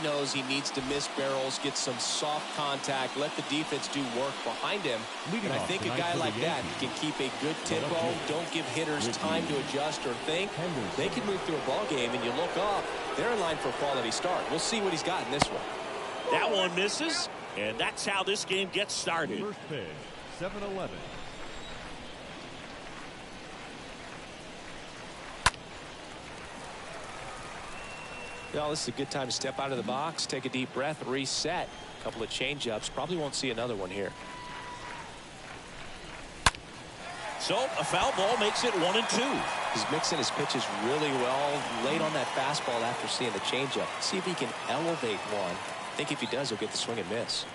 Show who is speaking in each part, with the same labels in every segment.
Speaker 1: knows he needs to miss barrels, get some soft contact, let the defense do work behind him. And I think a guy like that can keep a good tempo, don't give hitters time to adjust or think. They can move through a ball game, and you look up, they're in line for a quality start. We'll see what he's got in this one.
Speaker 2: That one misses, and that's how this game gets started.
Speaker 3: First pitch, 7-11.
Speaker 1: Well, this is a good time to step out of the box, take a deep breath, reset. A couple of change-ups. Probably won't see another one here.
Speaker 2: So a foul ball makes it 1-2.
Speaker 1: He's mixing his pitches really well. Late on that fastball after seeing the changeup. See if he can elevate one. I think if he does, he'll get the swing and miss.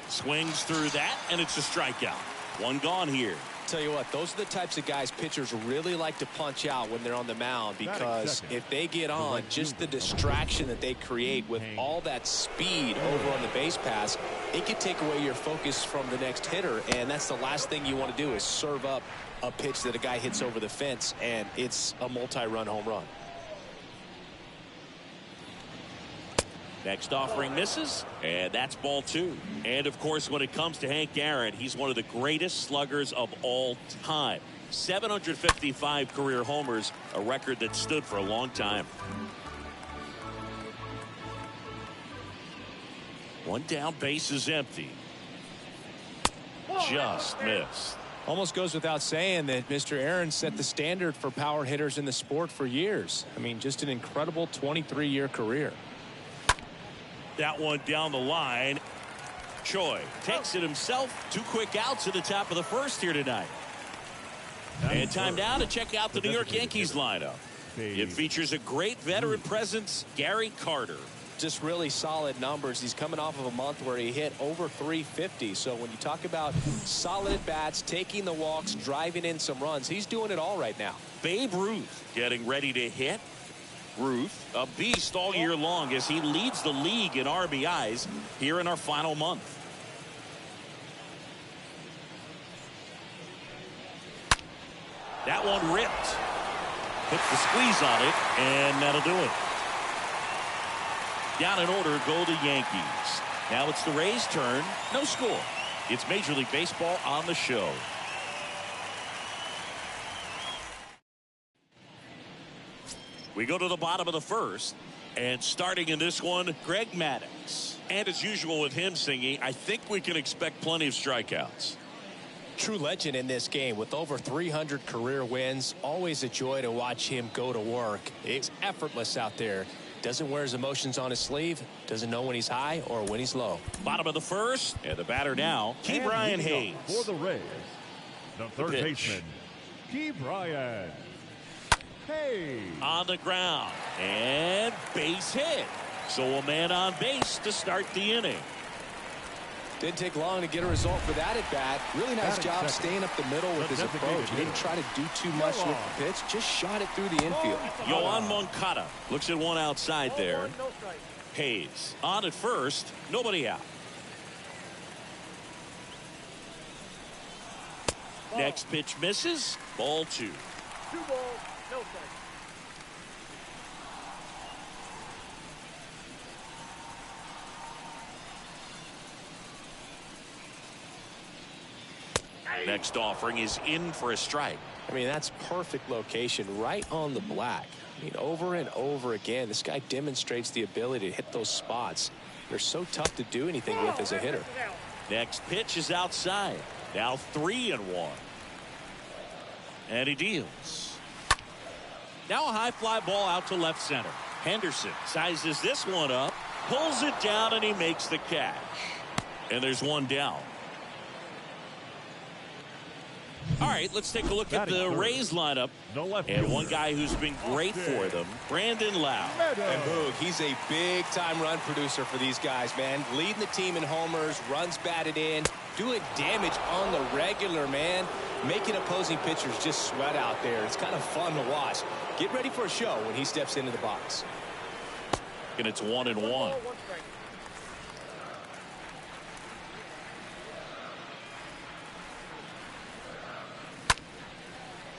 Speaker 2: Swings through that, and it's a strikeout. One gone here.
Speaker 1: Tell you what, those are the types of guys pitchers really like to punch out when they're on the mound, because if they get on, just the distraction that they create with all that speed over on the base pass, it can take away your focus from the next hitter, and that's the last thing you want to do is serve up a pitch that a guy hits over the fence, and it's a multi-run home run.
Speaker 2: Next offering misses, and that's ball 2. And, of course, when it comes to Hank Aaron, he's one of the greatest sluggers of all time. 755 career homers, a record that stood for a long time. One down, base is empty. Just missed.
Speaker 1: Almost goes without saying that Mr. Aaron set the standard for power hitters in the sport for years. I mean, just an incredible 23-year career.
Speaker 2: That one down the line. Choi takes it himself. 2 quick outs at the top of the first here tonight. And time now to check out the New York Yankees lineup. It features a great veteran presence, Gary Carter.
Speaker 1: Just really solid numbers. He's coming off of a month where he hit over 350. So when you talk about solid at bats, taking the walks, driving in some runs, he's doing it all right now.
Speaker 2: Babe Ruth getting ready to hit. Ruth, a beast all year long as he leads the league in RBIs here in our final month. That one ripped. Put the squeeze on it, and that'll do it. Down in order go the Yankees. Now it's the Rays' turn. No score. It's Major League Baseball on the show. We go to the bottom of the first, and starting in this one, Greg Maddux. And as usual with him singing, I think we can expect plenty of strikeouts.
Speaker 1: True legend in this game with over 300 career wins. Always a joy to watch him go to work. It's effortless out there. Doesn't wear his emotions on his sleeve. Doesn't know when he's high or when he's low.
Speaker 2: Bottom of the first, and the batter now, Ke'Bryan Hayes.
Speaker 3: For the Rays, the third baseman, Ke'Bryan Hayes.
Speaker 2: On the ground, and base hit. So a man on base to start the inning.
Speaker 1: Didn't take long to get a result for that at bat. Really nice job staying up the middle with his approach. He didn't try to do too much with the pitch. Just shot it through the infield.
Speaker 2: Yohan Moncada looks at one outside there. Hayes on at first. Nobody out. Next pitch misses. Ball 2.
Speaker 4: 2 balls, no strikes.
Speaker 2: Next offering is in for a strike.
Speaker 1: I mean, that's perfect location, right on the black. I mean, over and over again, this guy demonstrates the ability to hit those spots. They're so tough to do anything with as a hitter.
Speaker 2: Next pitch is outside. Now 3-1. And he deals. Now a high fly ball out to left center. Henderson sizes this one up, pulls it down, and he makes the catch. And there's one down. All right, let's take a look at the Rays lineup. And one guy who's been great for them, Brandon Lau.
Speaker 1: And Boog, he's a big-time run producer for these guys, man. Leading the team in homers, runs batted in, doing damage on the regular, man. Making opposing pitchers just sweat out there. It's kind of fun to watch. Get ready for a show when he steps into the box.
Speaker 2: And it's 1-1.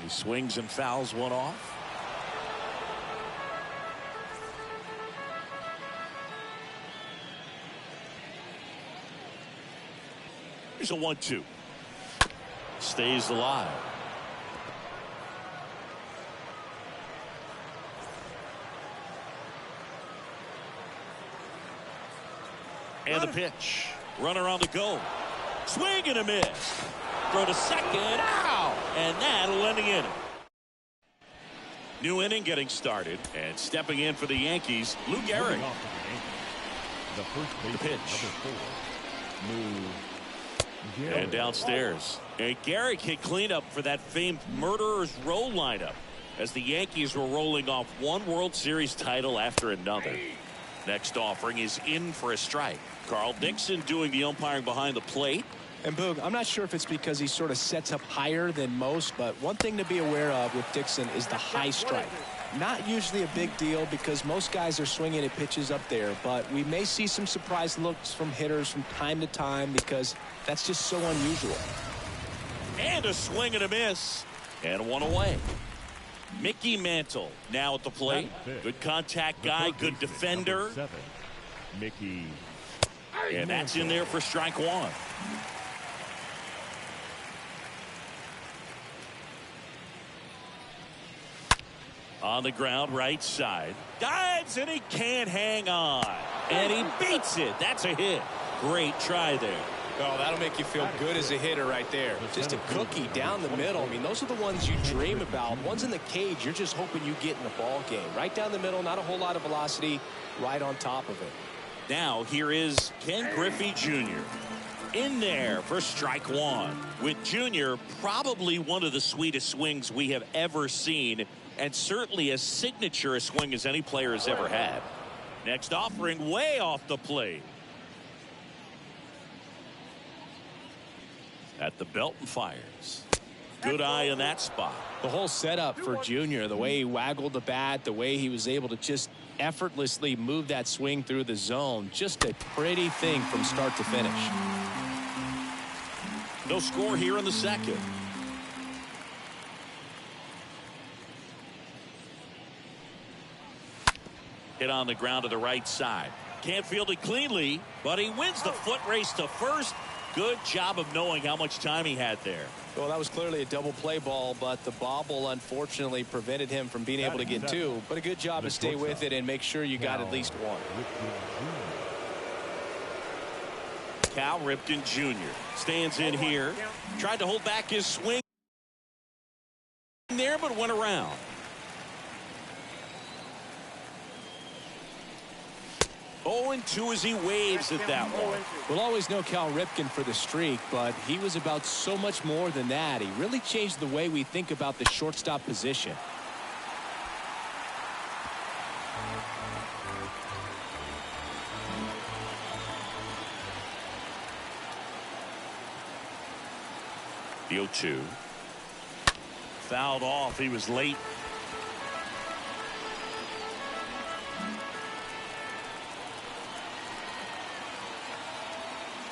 Speaker 2: He swings and fouls one off. Here's a 1-2. Stays alive. And the pitch. Runner on the go. Swing and a miss. Throw to second. Ow! And that'll end the inning. New inning getting started. And stepping in for the Yankees, Lou Gehrig.
Speaker 3: The first base
Speaker 2: pitch.
Speaker 3: Move.
Speaker 2: And downstairs. And Gehrig hit cleanup for that famed murderer's row lineup as the Yankees were rolling off one World Series title after another. Next offering is in for a strike. Carl Dixon doing the umpiring behind the plate.
Speaker 1: And Boog, I'm not sure if it's because he sort of sets up higher than most, but one thing to be aware of with Dixon is the high strike. Not usually a big deal because most guys are swinging at pitches up there, but we may see some surprise looks from hitters from time to time because that's just so unusual.
Speaker 2: And a swing and a miss. And one away. Mickey Mantle now at the plate. Good contact guy, good defender.
Speaker 3: Mickey.
Speaker 2: And that's in there for strike one. On the ground, right side. Dives, and he can't hang on. And he beats it. That's a hit. Great try there.
Speaker 1: Oh, that'll make you feel good as a hitter right there. Just a cookie down the middle. I mean, those are the ones you dream about. Ones in the cage, you're just hoping you get in the ball game. Right down the middle, not a whole lot of velocity, right on top of it.
Speaker 2: Now, here is Ken Griffey Jr. in there for strike one. With Jr. probably one of the sweetest swings we have ever seen, and certainly as signature a swing as any player has ever had. Next offering way off the plate. At the belt and fires. Good eye in that spot.
Speaker 1: The whole setup for Junior, the way he waggled the bat, the way he was able to just effortlessly move that swing through the zone. Just a pretty thing from start to finish.
Speaker 2: No score here in the second. Hit on the ground to the right side. Can't field it cleanly, but he wins the foot race to first. Good job of knowing how much time he had there.
Speaker 1: Well, that was clearly a double play ball, but the bobble unfortunately prevented him from being able to get two. But a good job to stay with it and make sure you got at least one.
Speaker 2: Cal Ripken Jr. stands in here. Tried to hold back his swing there, but went around. Oh, and 2 as he waves at that one.
Speaker 1: We'll always know Cal Ripken for the streak, but he was about so much more than that. He really changed the way we think about the shortstop position.
Speaker 2: The 0-2. Fouled off. He was late.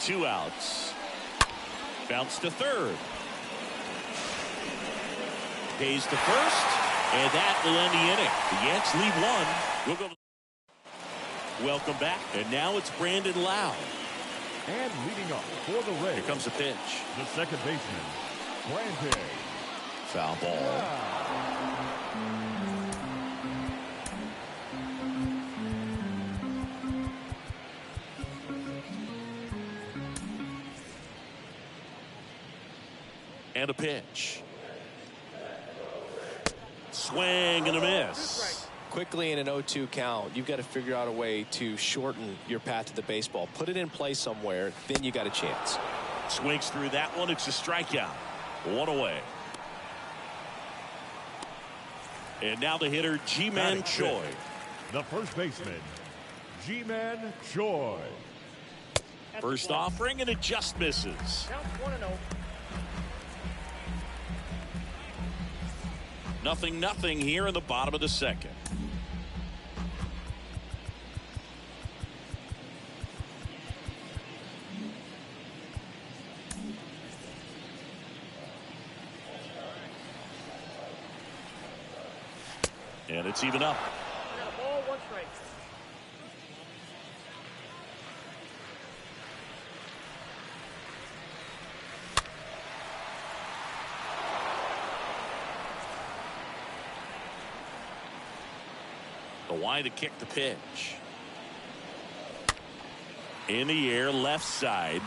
Speaker 2: Two outs. Bounce to third. Pays to first. And that will end the inning. The Yanks lead one. We'll go. Welcome back. And now it's Brandon Lowe.
Speaker 3: And leading off for the Rays.
Speaker 2: Here comes the pitch.
Speaker 3: The second baseman, Brandon.
Speaker 2: Foul ball. And a pitch. Swing and a miss.
Speaker 1: Quickly in an 0-2 count, you've got to figure out a way to shorten your path to the baseball. Put it in play somewhere, then you got a chance.
Speaker 2: Swings through that one. It's a strikeout. One away. And now the hitter, Ji-Man Choi.
Speaker 3: The first baseman, Ji-Man Choi.
Speaker 2: First offering, and it just misses.
Speaker 4: Count 1-0.
Speaker 2: 0-0 here in the bottom of the second. And it's even up.
Speaker 4: Got a ball, 1 strike.
Speaker 2: NYY to kick the pitch. In the air, left side.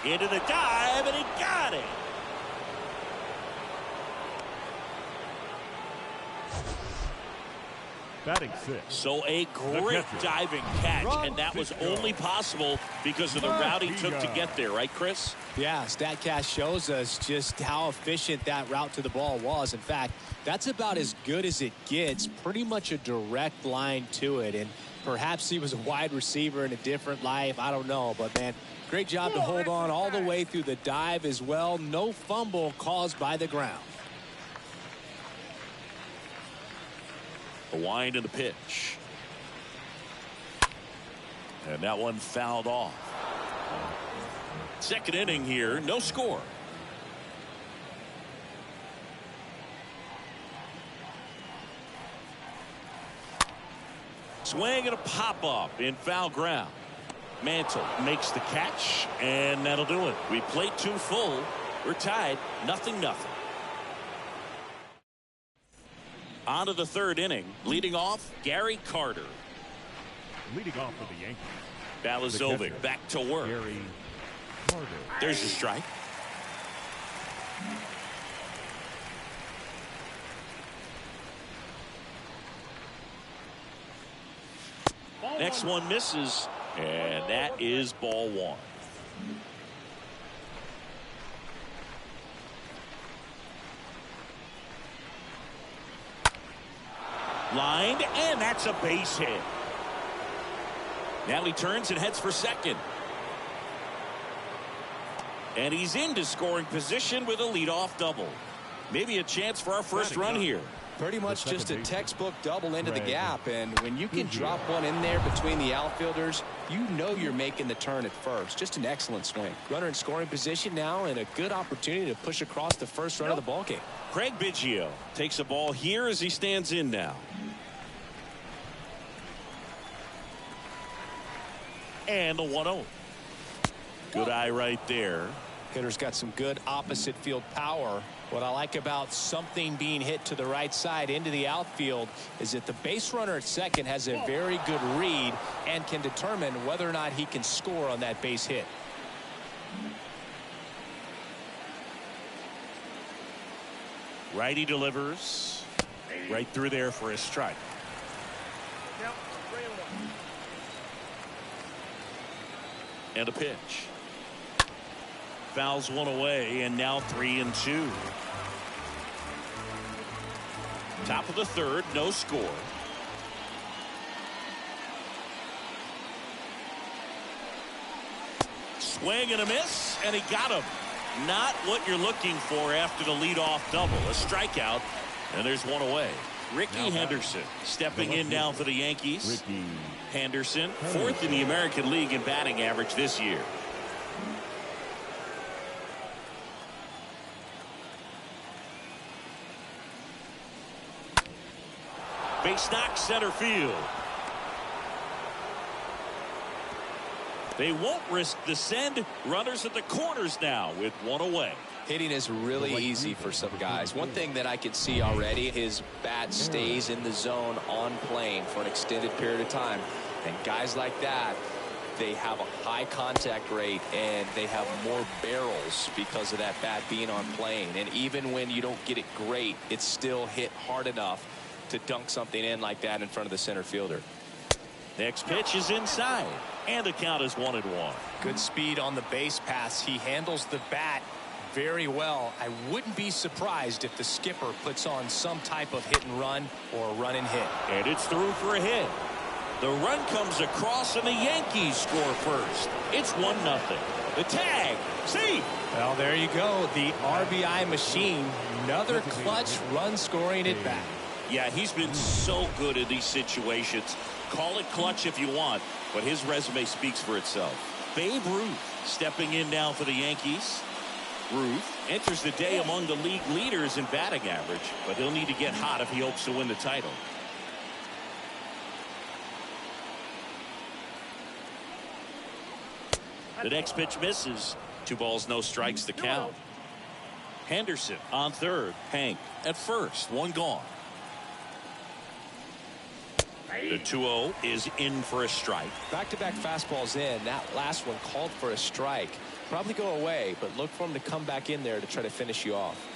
Speaker 2: Into the dive, and he got it.
Speaker 3: Batting six.
Speaker 2: So a great diving catch, and that was only possible because of the route he took to get there, right, Chris?
Speaker 1: Yeah, StatCast shows us just how efficient that route to the ball was. In fact, that's about as good as it gets, pretty much a direct line to it. And perhaps he was a wide receiver in a different life. I don't know, but man, great job to hold on all the way through the dive as well. No fumble caused by the ground.
Speaker 2: The wind of the pitch. And that one fouled off. Second inning here, no score. Swing and a pop-up in foul ground. Mantle makes the catch, and that'll do it. We played 2 full. We're tied, 0-0. On to the third inning. Leading off, Gary Carter.
Speaker 3: Leading off for the Yankees.
Speaker 2: Balazovic back to work.
Speaker 3: Gary Carter.
Speaker 2: There's your strike. Next one misses, and that is ball 1. Lined, and that's a base hit. Now he turns and heads for second. And he's into scoring position with a leadoff double. Maybe a chance for our first run here.
Speaker 1: Pretty much just a textbook double into the gap, and when you can drop one in there between the outfielders, you know you're making the turn at first. Just an excellent swing. Runner in scoring position now, and a good opportunity to push across the first run of the ballgame.
Speaker 2: Craig Biggio takes a ball here as he stands in now. And the 1-0. Good eye right there.
Speaker 1: Hitter's got some good opposite field power. What I like about something being hit to the right side into the outfield is that the base runner at second has a very good read and can determine whether or not he can score on that base hit.
Speaker 2: Righty delivers right through there for a strike. And a pitch. Fouls one away, and now 3-2. Top of the third, no score. Swing and a miss, and he got him. Not what you're looking for after the leadoff double. A strikeout, and there's one away. Ricky Henderson stepping in now for the Yankees.
Speaker 3: Ricky
Speaker 2: Henderson, 4th in the American League in batting average this year. Base knock center field. They won't risk the send. Runners at the corners now with one away.
Speaker 1: Hitting is really easy for some guys. One thing that I can see already, his bat stays in the zone on plane for an extended period of time. And guys like that, they have a high contact rate and they have more barrels because of that bat being on plane. And even when you don't get it great, it's still hit hard enough to dunk something in like that in front of the center fielder.
Speaker 2: Next pitch is inside, and the count is 1-1.
Speaker 1: Good speed on the base pass. He handles the bat very well. I wouldn't be surprised if the skipper puts on some type of hit and run or run and hit.
Speaker 2: And it's through for a hit. The run comes across, and the Yankees score first. It's 1-0. The tag. See.
Speaker 1: Well, there you go. The RBI machine. Another clutch run scoring at bat.
Speaker 2: Yeah, he's been so good in these situations. Call it clutch if you want, but his resume speaks for itself. Babe Ruth stepping in now for the Yankees. Ruth enters the day among the league leaders in batting average, but he'll need to get hot if he hopes to win the title. The next pitch misses. 2 balls, no strikes to count. Henderson on third. Hank at first. One gone. The 2-0 is in for a strike.
Speaker 1: Back-to-back fastballs in. That last one called for a strike. Probably go away, but look for him to come back in there to try to finish you off.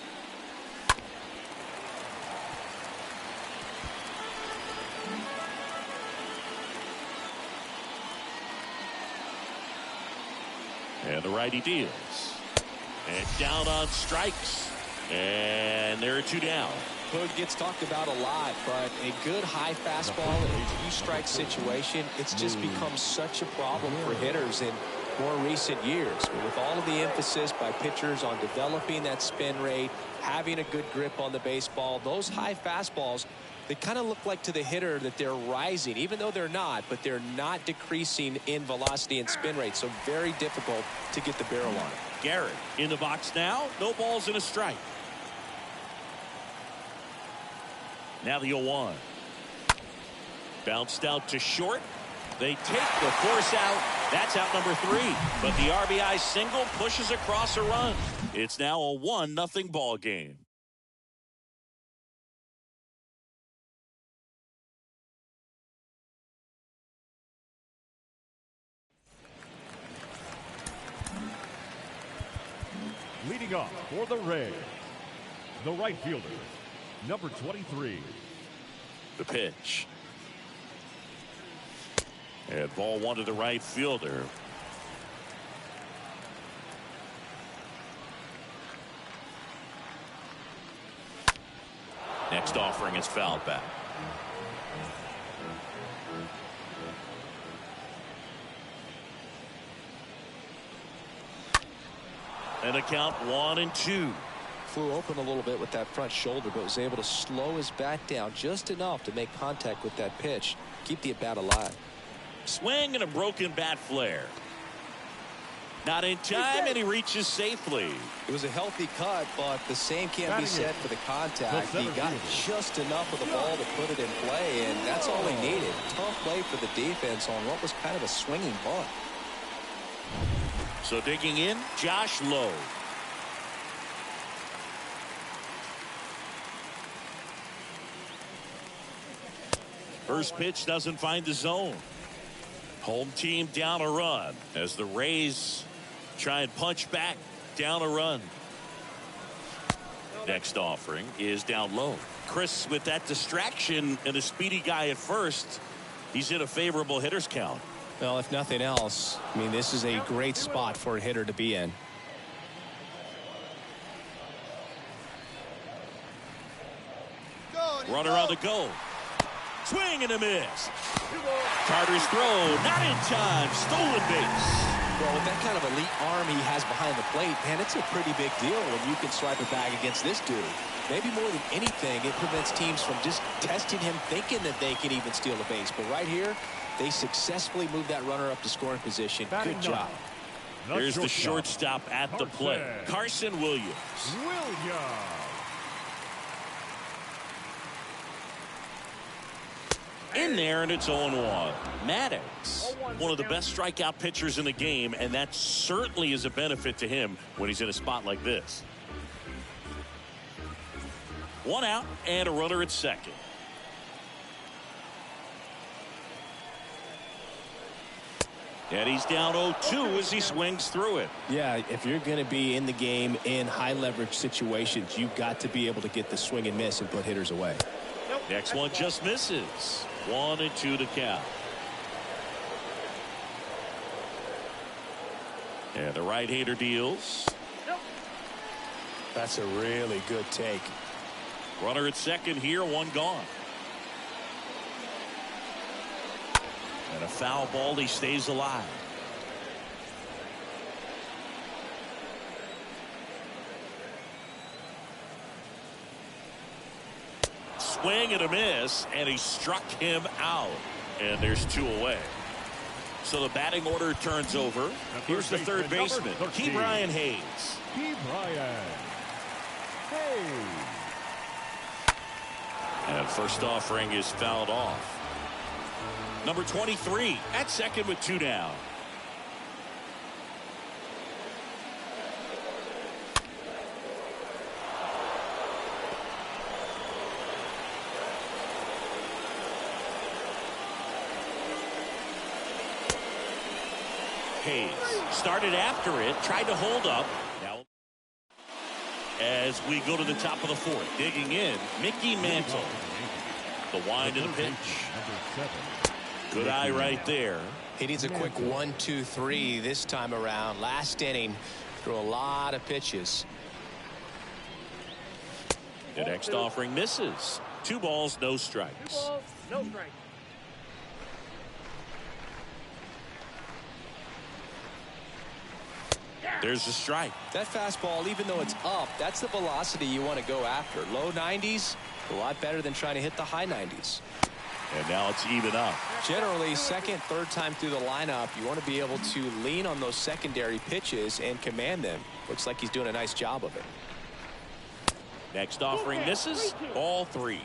Speaker 2: And the righty deals. And down on strikes. And there are 2 down.
Speaker 1: Hood gets talked about a lot, but a good high fastball in a 3-strike situation, it's just become such a problem for hitters in more recent years. With all of the emphasis by pitchers on developing that spin rate, having a good grip on the baseball, those high fastballs, they kind of look like to the hitter that they're rising, even though they're not, but they're not decreasing in velocity and spin rate, so very difficult to get the barrel on it.
Speaker 2: Garrett in the box now. No balls and a strike. Now the 0-1. Bounced out to short. They take the force out. That's out number 3. But the RBI single pushes across a run. It's now a 1-0 ball game.
Speaker 3: Leading off for the Reds, the right fielder, number 23.
Speaker 2: The pitch. And ball 1 to the right fielder. Next offering is fouled back. And a count 1-2.
Speaker 1: Flew open a little bit with that front shoulder, but was able to slow his bat down just enough to make contact with that pitch. Keep the at-bat alive.
Speaker 2: Swing and a broken bat flare. Not in time, and he reaches safely.
Speaker 1: It was a healthy cut, but the same can't be said for the contact. He got just enough of the ball to put it in play, and that's all he needed. Tough play for the defense on what was kind of a swinging bunt.
Speaker 2: So digging in, Josh Lowe. First pitch doesn't find the zone. Home team down a run as the Rays try and punch back down a run. Next offering is down low. Chris, with that distraction and a speedy guy at first, he's in a favorable hitter's count.
Speaker 1: Well, if nothing else, I mean, this is a great spot for a hitter to be in.
Speaker 2: Runner on the go. Swing and a miss. Carter's throw, not in time. Stolen base.
Speaker 1: Well, with that kind of elite arm he has behind the plate, man, it's a pretty big deal when you can swipe a bag against this dude. Maybe more than anything, it prevents teams from just testing him, thinking that they can even steal the base. But right here, they successfully move that runner up to scoring position. Good job.
Speaker 2: Here's the shortstop at the plate. Carson Williams. In there, and it's 0-1. Maddox, one of the best strikeout pitchers in the game, and that certainly is a benefit to him when he's in a spot like this. 1 out and a runner at second. And he's down 0-2 as he swings through it.
Speaker 1: Yeah, if you're going to be in the game in high leverage situations, you've got to be able to get the swing and miss and put hitters away.
Speaker 2: Next one just misses. 1-2 to count. And the right-hander deals.
Speaker 1: That's a really good take.
Speaker 2: Runner at second here, 1 gone. And a foul ball, he stays alive. Swing and a miss, and he struck him out. And there's 2 away. So the batting order turns over. Here's the third baseman, Ke'Bryan Hayes. And first offering is fouled off. Number 23 at second with 2 down. Hayes started after it, tried to hold up. Now, as we go to the top of the fourth, digging in, Mickey Mantle. The wind of the pitch. Good eye right there.
Speaker 1: He needs a quick 1-2-3 this time around. Last inning, threw a lot of pitches.
Speaker 2: The next offering misses. 2 balls, no strikes.
Speaker 4: 2 balls, no strikes.
Speaker 2: There's a strike.
Speaker 1: That fastball, even though it's up, that's the velocity you want to go after. Low 90s, a lot better than trying to hit the high 90s.
Speaker 2: And now it's even up.
Speaker 1: Generally, second, third time through the lineup, you want to be able to lean on those secondary pitches and command them. Looks like he's doing a nice job of it.
Speaker 2: Next offering misses. Ball 3.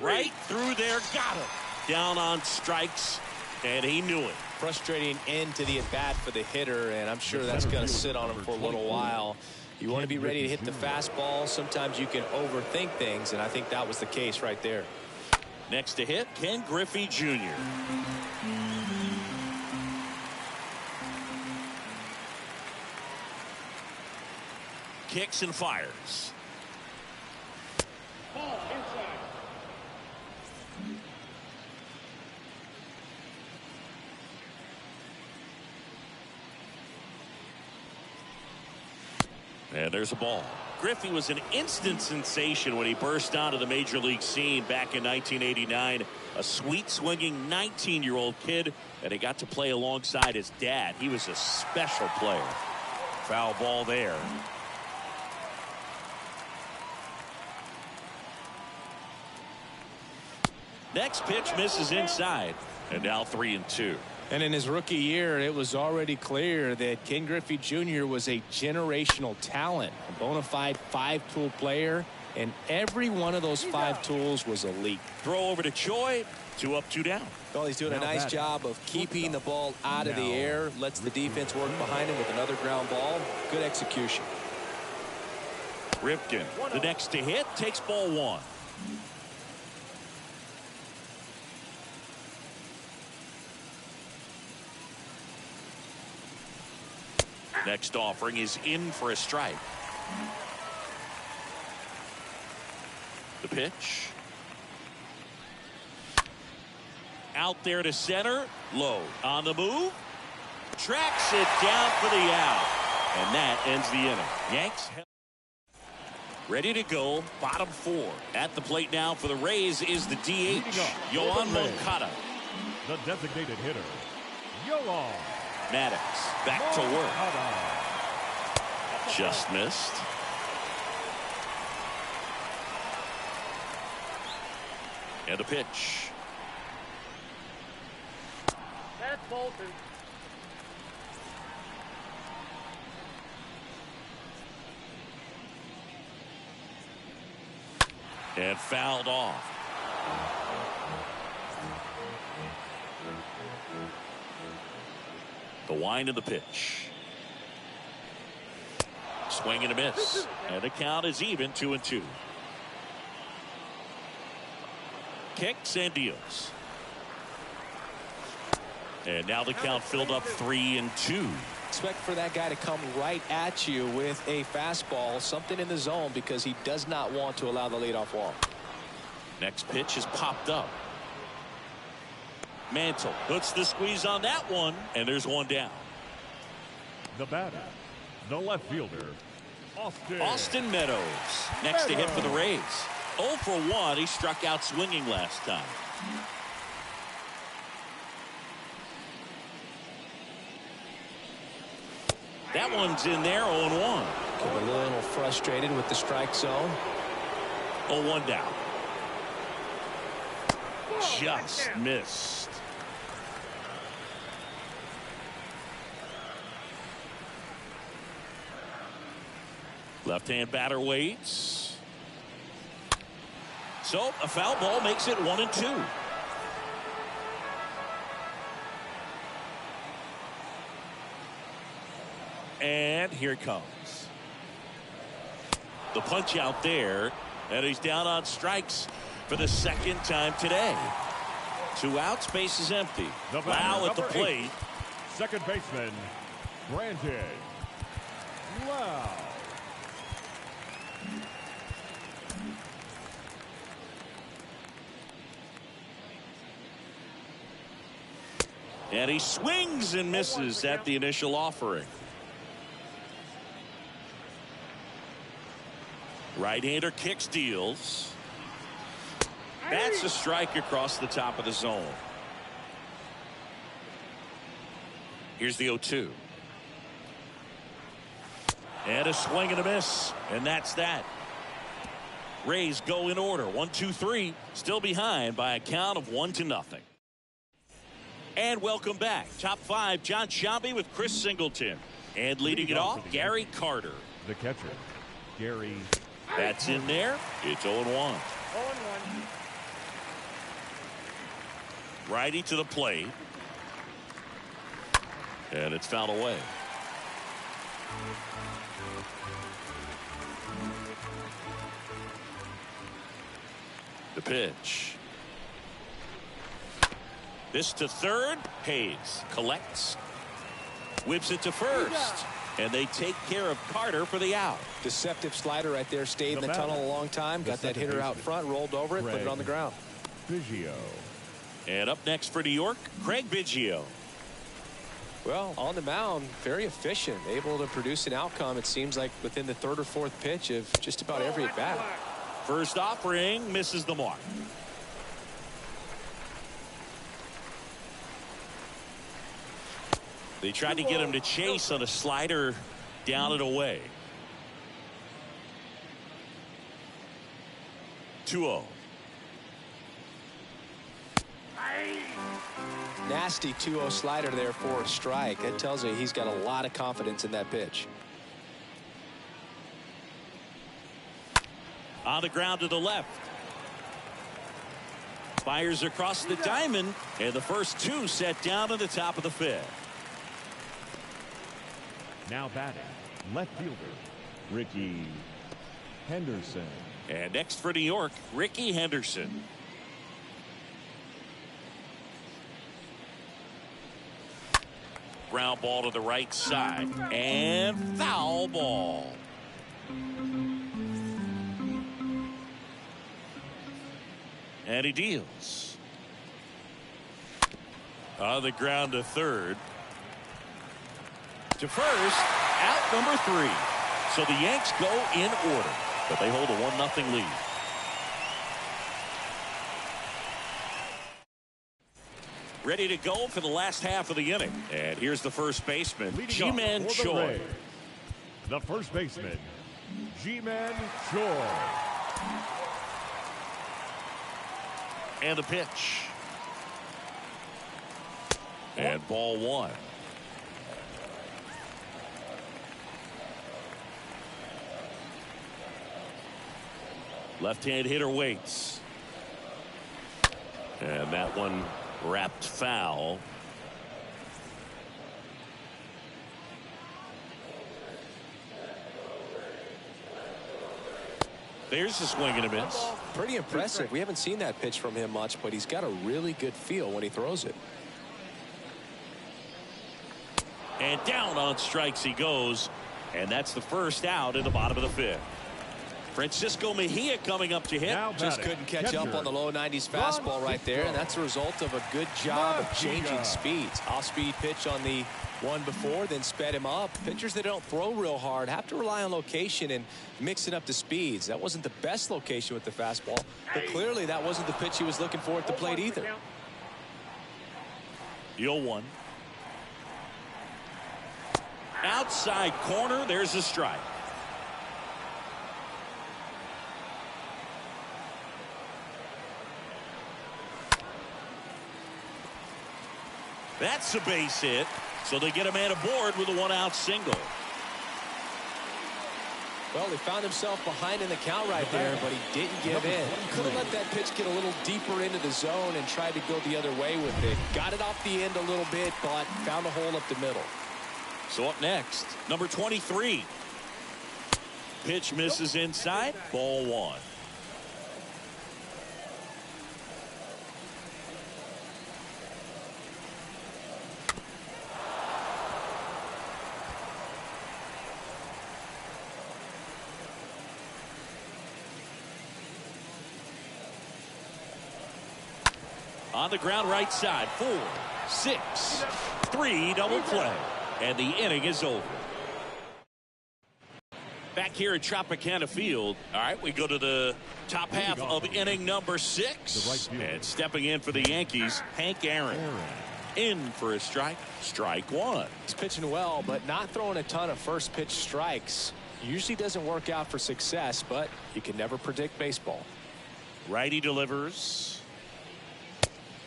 Speaker 2: Right through there, got him. Down on strikes, and he knew it.
Speaker 1: Frustrating end to the at-bat for the hitter, and I'm sure that's going to sit on him for a little while. You want to be ready to hit the fastball. Sometimes you can overthink things, and I think that was the case right there.
Speaker 2: Next to hit, Ken Griffey Jr. Kicks and fires.
Speaker 4: Ball inside.
Speaker 2: And there's a ball. Griffey was an instant sensation when he burst onto the major league scene back in 1989. A sweet swinging 19-year-old kid, and he got to play alongside his dad. He was a special player. Foul ball there. Next pitch misses inside, and now 3-2.
Speaker 1: And in his rookie year, it was already clear that Ken Griffey Jr. was a generational talent, a bona fide 5-tool player, and every one of those 5 tools was elite.
Speaker 2: Throw over to Choi. 2 up, 2 down.
Speaker 1: Well, he's doing a nice job of keeping the ball out of the air, lets the defense work behind him with another ground ball. Good execution.
Speaker 2: Ripken, the next to hit, takes ball 1. Next offering is in for a strike. The pitch. Out there to center. Low. On the move. Tracks it down for the out. And that ends the inning. Yanks ready to go. Bottom 4. At the plate now for the Rays is the DH. Yoan Moncada.
Speaker 3: The designated hitter, Yoan.
Speaker 2: Maddox back to work. Just missed. And a pitch.
Speaker 4: That's Bolton.
Speaker 2: And fouled off. The wind of the pitch. Swing and a miss. And the count is even, 2-2. Kicks and deals. And now the count filled up 3-2.
Speaker 1: Expect for that guy to come right at you with a fastball, something in the zone, because he does not want to allow the leadoff walk.
Speaker 2: Next pitch is popped up. Mantle puts the squeeze on that one, and there's one down.
Speaker 3: The batter, the left fielder,
Speaker 2: Austin Meadows. Next to hit for the Rays. 0 for 1. He struck out swinging last time. That one's in there, 0-1.
Speaker 1: Get a little frustrated with the strike zone.
Speaker 2: 0-1 down. Just missed. Left-hand batter waits. So a foul ball makes it 1-2. And here it comes. The punch out there, And he's down on strikes for the second time today. 2 outs, base is empty. Lau at the plate.
Speaker 3: Second baseman, Brandon Lau.
Speaker 2: And he swings and misses at the initial offering. Right-hander kicks, deals. That's a strike across the top of the zone. Here's the 0-2. And a swing and a miss. And that's that. Rays go in order. 1-2-3. Still behind by a count of 1-0. And welcome back. Top 5, John Sciambi with Chris Singleton. And leading it off, Gary Carter.
Speaker 3: The catcher, Gary.
Speaker 2: That's in there. It's 0-1.
Speaker 4: 0-1.
Speaker 2: Righty to the plate. And it's fouled away. The pitch. This to third. Hayes collects. Whips it to first. And they take care of Carter for the out.
Speaker 1: Deceptive slider right there. Stayed in the tunnel a long time. Got that hitter out front. Rolled over it. Put it on the ground.
Speaker 3: Biggio.
Speaker 2: And up next for New York, Craig Biggio.
Speaker 1: Well, on the mound, very efficient. Able to produce an outcome, it seems like, within the 3rd or 4th pitch of just about every at-bat.
Speaker 2: First offering misses the mark. They tried to get him to chase on a slider down and away. 2-0.
Speaker 1: Nasty 2-0 slider there for a strike. That tells you he's got a lot of confidence in that pitch.
Speaker 2: On the ground to the left. Fires across the diamond. And the first 2 set down at the top of the 5th.
Speaker 3: Now batting, left fielder, Ricky Henderson.
Speaker 2: And next for New York, Ricky Henderson. Ground ball to the right side. And foul ball. And he deals. On the ground to third. To first, out number 3. So the Yanks go in order, but they hold a 1-0 lead. Ready to go for the last half of the inning. And here's the first baseman, Ji-Man Choi.
Speaker 3: The first baseman, Ji-Man Choi.
Speaker 2: And the pitch. And ball 1. Left-hand hitter waits. And that one wrapped foul. There's a swing and a miss.
Speaker 1: Pretty impressive. We haven't seen that pitch from him much, but he's got a really good feel when he throws it.
Speaker 2: And down on strikes he goes. And that's the first out in the bottom of the 5th. Francisco Mejia coming up to hit.
Speaker 1: Just couldn't catch up on the low 90s fastball right there, and that's a result of a good job of changing speeds. Off-speed pitch on the one before, then sped him up. Pitchers that don't throw real hard have to rely on location and mixing up the speeds. That wasn't the best location with the fastball, but clearly that wasn't the pitch he was looking for at the plate either.
Speaker 2: 0-1. Outside corner, there's a strike. That's a base hit, so they get a man aboard with a 1-out single.
Speaker 1: Well, he found himself behind in the count right there, but he didn't give in. Could have let that pitch get a little deeper into the zone and tried to go the other way with it. Got it off the end a little bit, but found a hole up the middle.
Speaker 2: So up next, number 23. Pitch misses inside, ball 1. On the ground right side. 4, 6, 3, double play. And the inning is over. Back here at Tropicana Field. All right, we go to the top half of inning number 6. And stepping in for the Yankees, Hank Aaron. In for a strike. Strike 1.
Speaker 1: He's pitching well, but not throwing a ton of first pitch strikes. Usually doesn't work out for success, but you can never predict baseball.
Speaker 2: Righty delivers.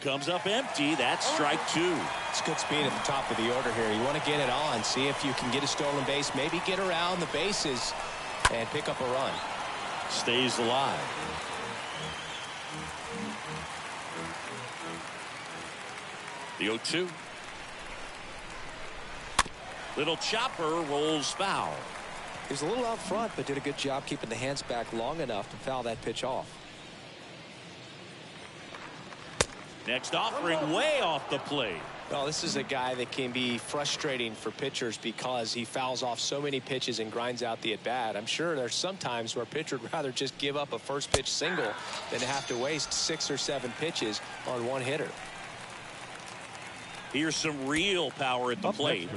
Speaker 2: Comes up empty. That's strike 2.
Speaker 1: It's good speed at the top of the order here. You want to get it on, see if you can get a stolen base, maybe get around the bases and pick up a run.
Speaker 2: Stays alive. The 0-2. Little chopper rolls foul.
Speaker 1: He was a little out front, but did a good job keeping the hands back long enough to foul that pitch off.
Speaker 2: Next offering way off the plate.
Speaker 1: Well, this is a guy that can be frustrating for pitchers because he fouls off so many pitches and grinds out the at-bat. I'm sure there's some times where a pitcher would rather just give up a first pitch single than to have to waste 6 or 7 pitches on one hitter.
Speaker 2: Here's some real power at the plate.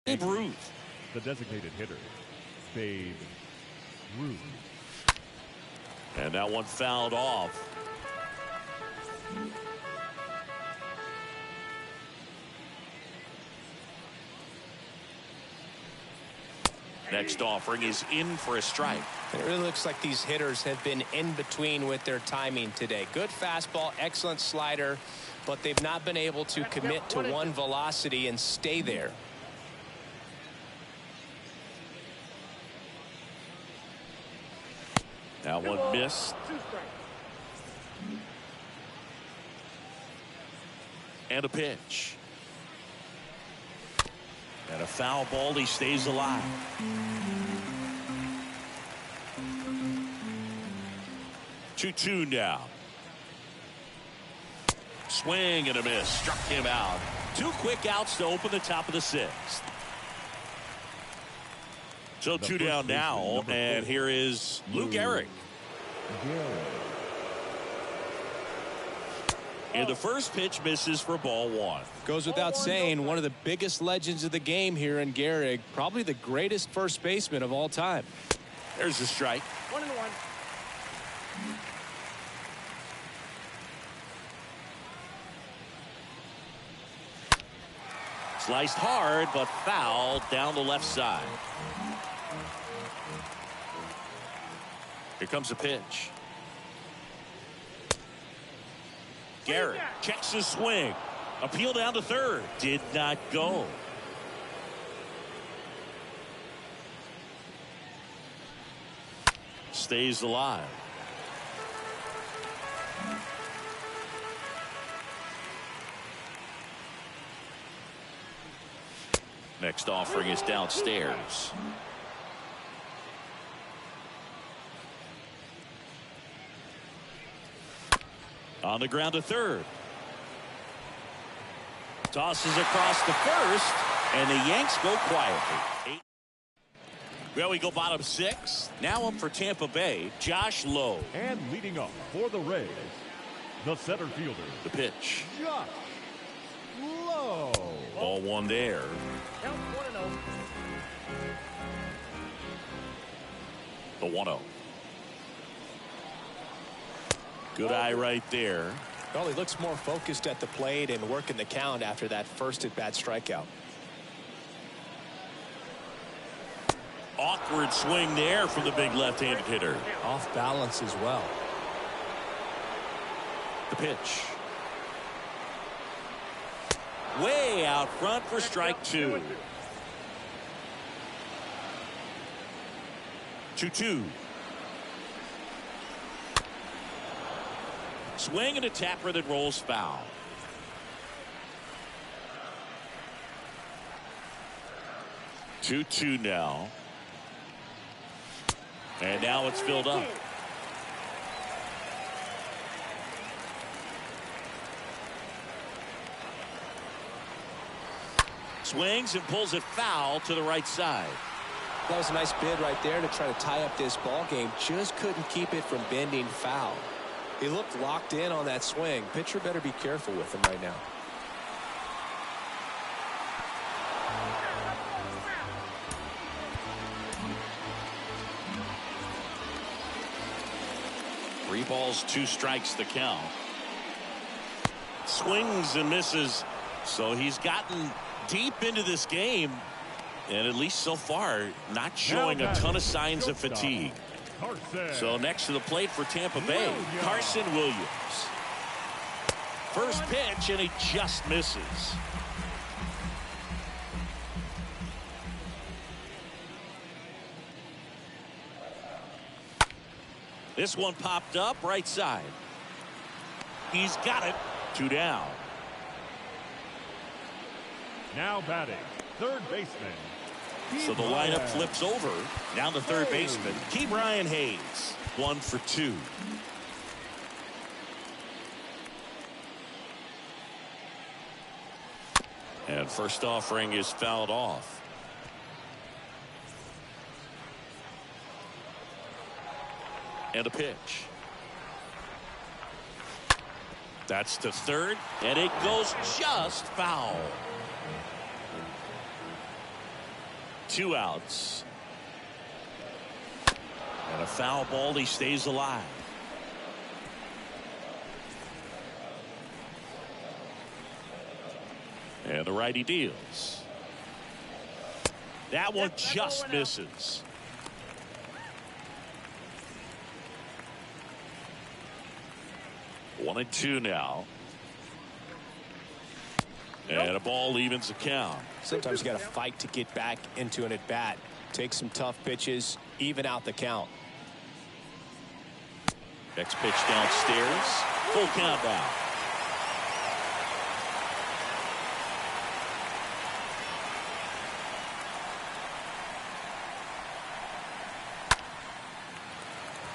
Speaker 2: Babe Ruth.
Speaker 3: The designated hitter, Babe Ruth.
Speaker 2: And that one fouled off. Next offering is in for a strike.
Speaker 1: It really looks like these hitters have been in between with their timing today. Good fastball, excellent slider, but they've not been able to commit to one velocity and stay there.
Speaker 2: That one missed. And a pitch. And a foul ball. He stays alive. Two now. Swing and a miss. Struck him out. 2 quick outs to open the top of the 6th. So two down now, and here is Lou Gehrig. And the first pitch misses for ball one.
Speaker 1: Goes without saying, one of the biggest legends of the game here in Gehrig, probably the greatest first baseman of all time.
Speaker 2: There's the strike.
Speaker 4: 1-1.
Speaker 2: Sliced hard, but fouled down the left side. Here comes a pitch. Gehrig checks his swing. Appeal down to third. Did not go. Stays alive. Next offering is downstairs. On the ground to third. Tosses across to first, and the Yanks go quietly. Well, we go bottom six. Now up for Tampa Bay, Josh Lowe.
Speaker 3: And leading up for the Rays, the center fielder.
Speaker 2: The pitch.
Speaker 3: Josh Lowe.
Speaker 2: Ball one there.
Speaker 4: Count 1-0.
Speaker 2: The 1-0. Good eye right there.
Speaker 1: Well, he looks more focused at the plate and working the count after that first at-bat strikeout.
Speaker 2: Awkward swing there from the big left-handed hitter.
Speaker 1: Off balance as well.
Speaker 2: The pitch. Way out front for strike two. 2-2. Swing and a tapper that rolls foul. Two now. And now it's filled up. Swings and pulls it foul to the right side.
Speaker 1: That was a nice bid right there to try to tie up this ball game. Just couldn't keep it from bending foul. He looked locked in on that swing. Pitcher better be careful with him right now.
Speaker 2: Three balls, two strikes the count. Swings and misses. So he's gotten deep into this game, and at least so far not showing a ton of signs of fatigue. So next to the plate for Tampa Bay, Carson Williams. First pitch, and he just misses. This one popped up right side. He's got it. Two down.
Speaker 3: Now batting, third baseman.
Speaker 2: So the lineup flips over. Down to third baseman, Ke'Bryan Hayes. 1 for 2. And first offering is fouled off. And a pitch. That's to third, and it goes just foul. 2 outs. And a foul ball. He stays alive. And the righty deals. That one just misses. One and two now. And a ball evens the count.
Speaker 1: Sometimes you got to fight to get back into an at-bat. Take some tough pitches, even out the count.
Speaker 2: Next pitch downstairs. Full count now.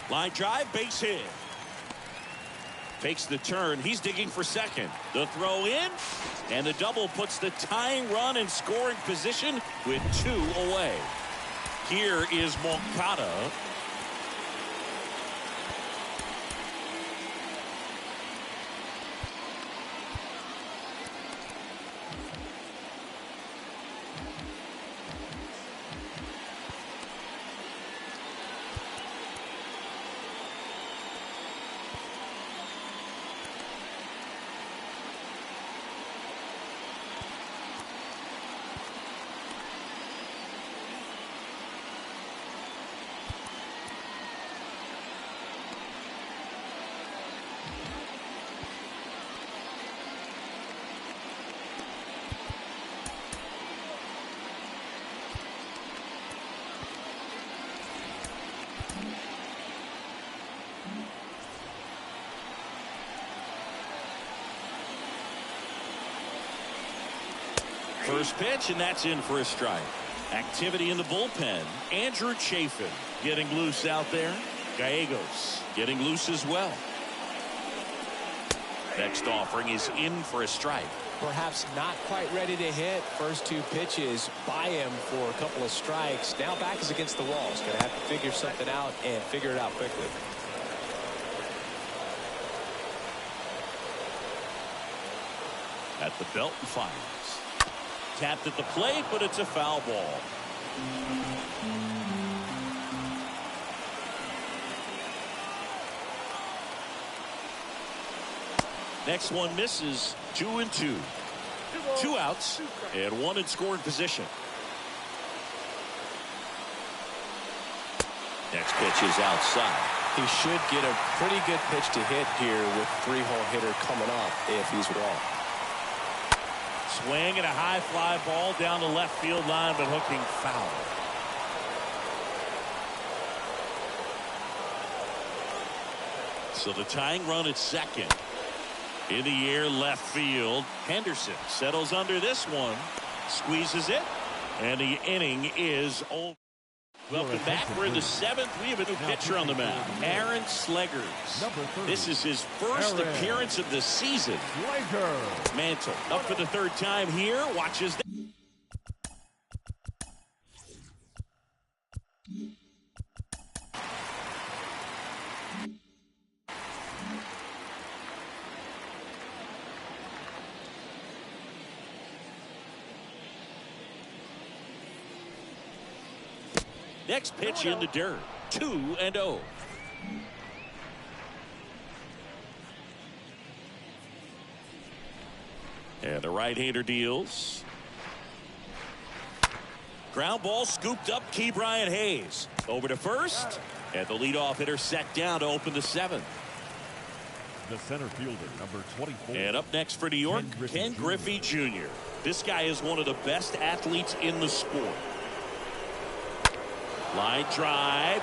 Speaker 2: Line drive, base hit. Takes the turn. He's digging for second. The throw in, and the double puts the tying run in scoring position with 2 away. Here is Moncada. First pitch, and that's in for a strike. Activity in the bullpen. Andrew Chafin getting loose out there. Gallegos getting loose as well. Next offering is in for a strike.
Speaker 1: Perhaps not quite ready to hit. First two pitches by him for a couple of strikes. Now back is against the wall. He's going to have to figure something out and figure it out quickly.
Speaker 2: At the belt and fires. Tapped at the plate, but it's a foul ball. Next one misses. 2-2. 2 outs and 1 in scoring position. Next pitch is outside.
Speaker 1: He should get a pretty good pitch to hit here with 3-hole hitter coming up if he's wrong.
Speaker 2: Swing and a high fly ball down the left field line, but hooking foul. So the tying run at second. In the air left field. Henderson settles under this one. Squeezes it. And the inning is over. Welcome back. We're in the 7th. We have a new pitcher on the mound. Aaron Slegers. This is his first appearance of the season. Mantle up for the 3rd time here. Watches. Next pitch in the dirt. 2-0. And the right-hander deals. Ground ball scooped up. Ke'Bryan Hayes over to first. And the leadoff hitter set down to open the 7th.
Speaker 3: The center fielder, number 24.
Speaker 2: And up next for New York, Ken Griffey Jr. This guy is one of the best athletes in the sport. Line drive.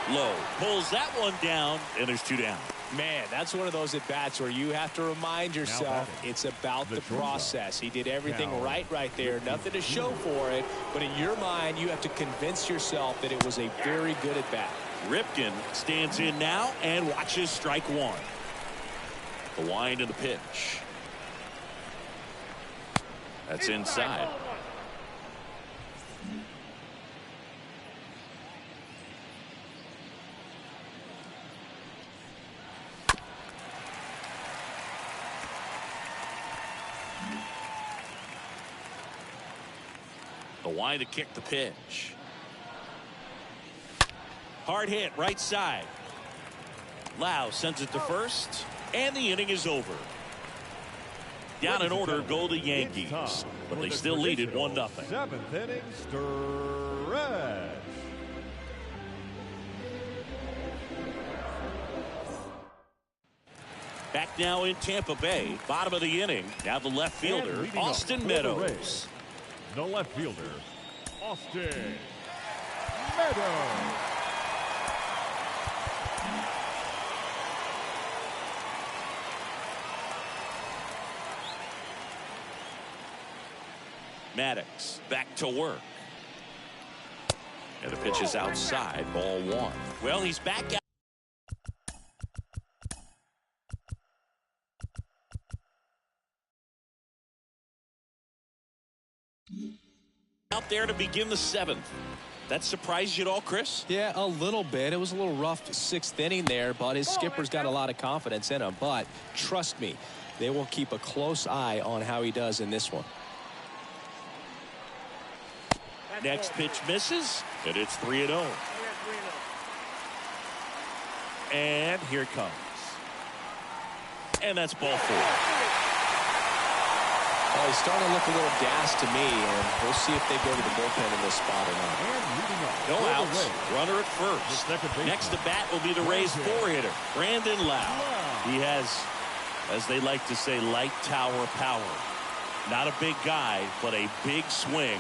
Speaker 2: Low. Pulls that one down, and there's 2 down.
Speaker 1: Man, that's one of those at-bats where you have to remind yourself it's about the process. He did everything right there. Nothing to show for it, but in your mind, you have to convince yourself that it was a very good at-bat.
Speaker 2: Ripken stands in now and watches strike 1. The wind of the pitch. That's inside. The wind to kick the pitch. Hard hit right side. Lau sends it to first, and the inning is over. Down in order go the Yankees, but they still lead it 1-0.
Speaker 3: 7th inning stretch.
Speaker 2: Back now in Tampa Bay, bottom of the inning. Now the left fielder, Austin Meadows.
Speaker 3: The left fielder, Austin Meadows.
Speaker 2: Maddox back to work. And the pitch is outside, ball 1. Well, he's back out. Out there to begin the 7th. That surprised you at all, Chris?
Speaker 1: Yeah, a little bit. It was a little rough 6th inning there, but his skipper's got a lot of confidence in him. But trust me, they will keep a close eye on how he does in this one.
Speaker 2: Next pitch misses, and it's 3-0. And here it comes. And that's ball 4.
Speaker 1: Oh, he's starting to look a little gassed to me, and we'll see if they go to the bullpen in this spot or not.
Speaker 2: No outs. Runner at first. Next to bat will be the Rays 4-hitter, Brandon Lau. He has, as they like to say, light tower power. Not a big guy, but a big swing.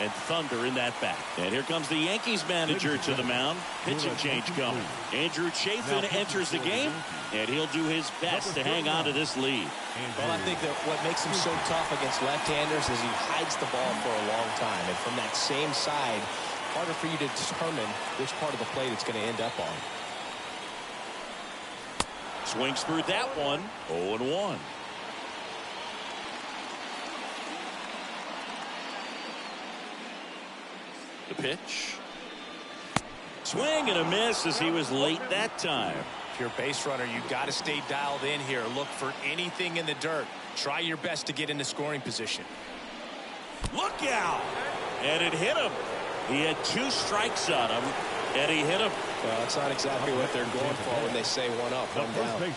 Speaker 2: And thunder in that bat. And here comes the Yankees manager to the mound. Pitching change coming. Andrew Chafin enters the game, and he'll do his best to hang on to this lead.
Speaker 1: Well, I think that what makes him so tough against left-handers is he hides the ball for a long time. And from that same side, harder for you to determine which part of the plate it's going to end up on.
Speaker 2: Swings through that one. 0-1. The pitch. Swing and a miss as he was late that time.
Speaker 1: If you're a base runner, you've got to stay dialed in here. Look for anything in the dirt. Try your best to get into scoring position.
Speaker 2: Look out! And it hit him. He had 2 strikes on him, and he hit him.
Speaker 1: Well, that's not exactly what they're going for when they say 1 up, 1 down.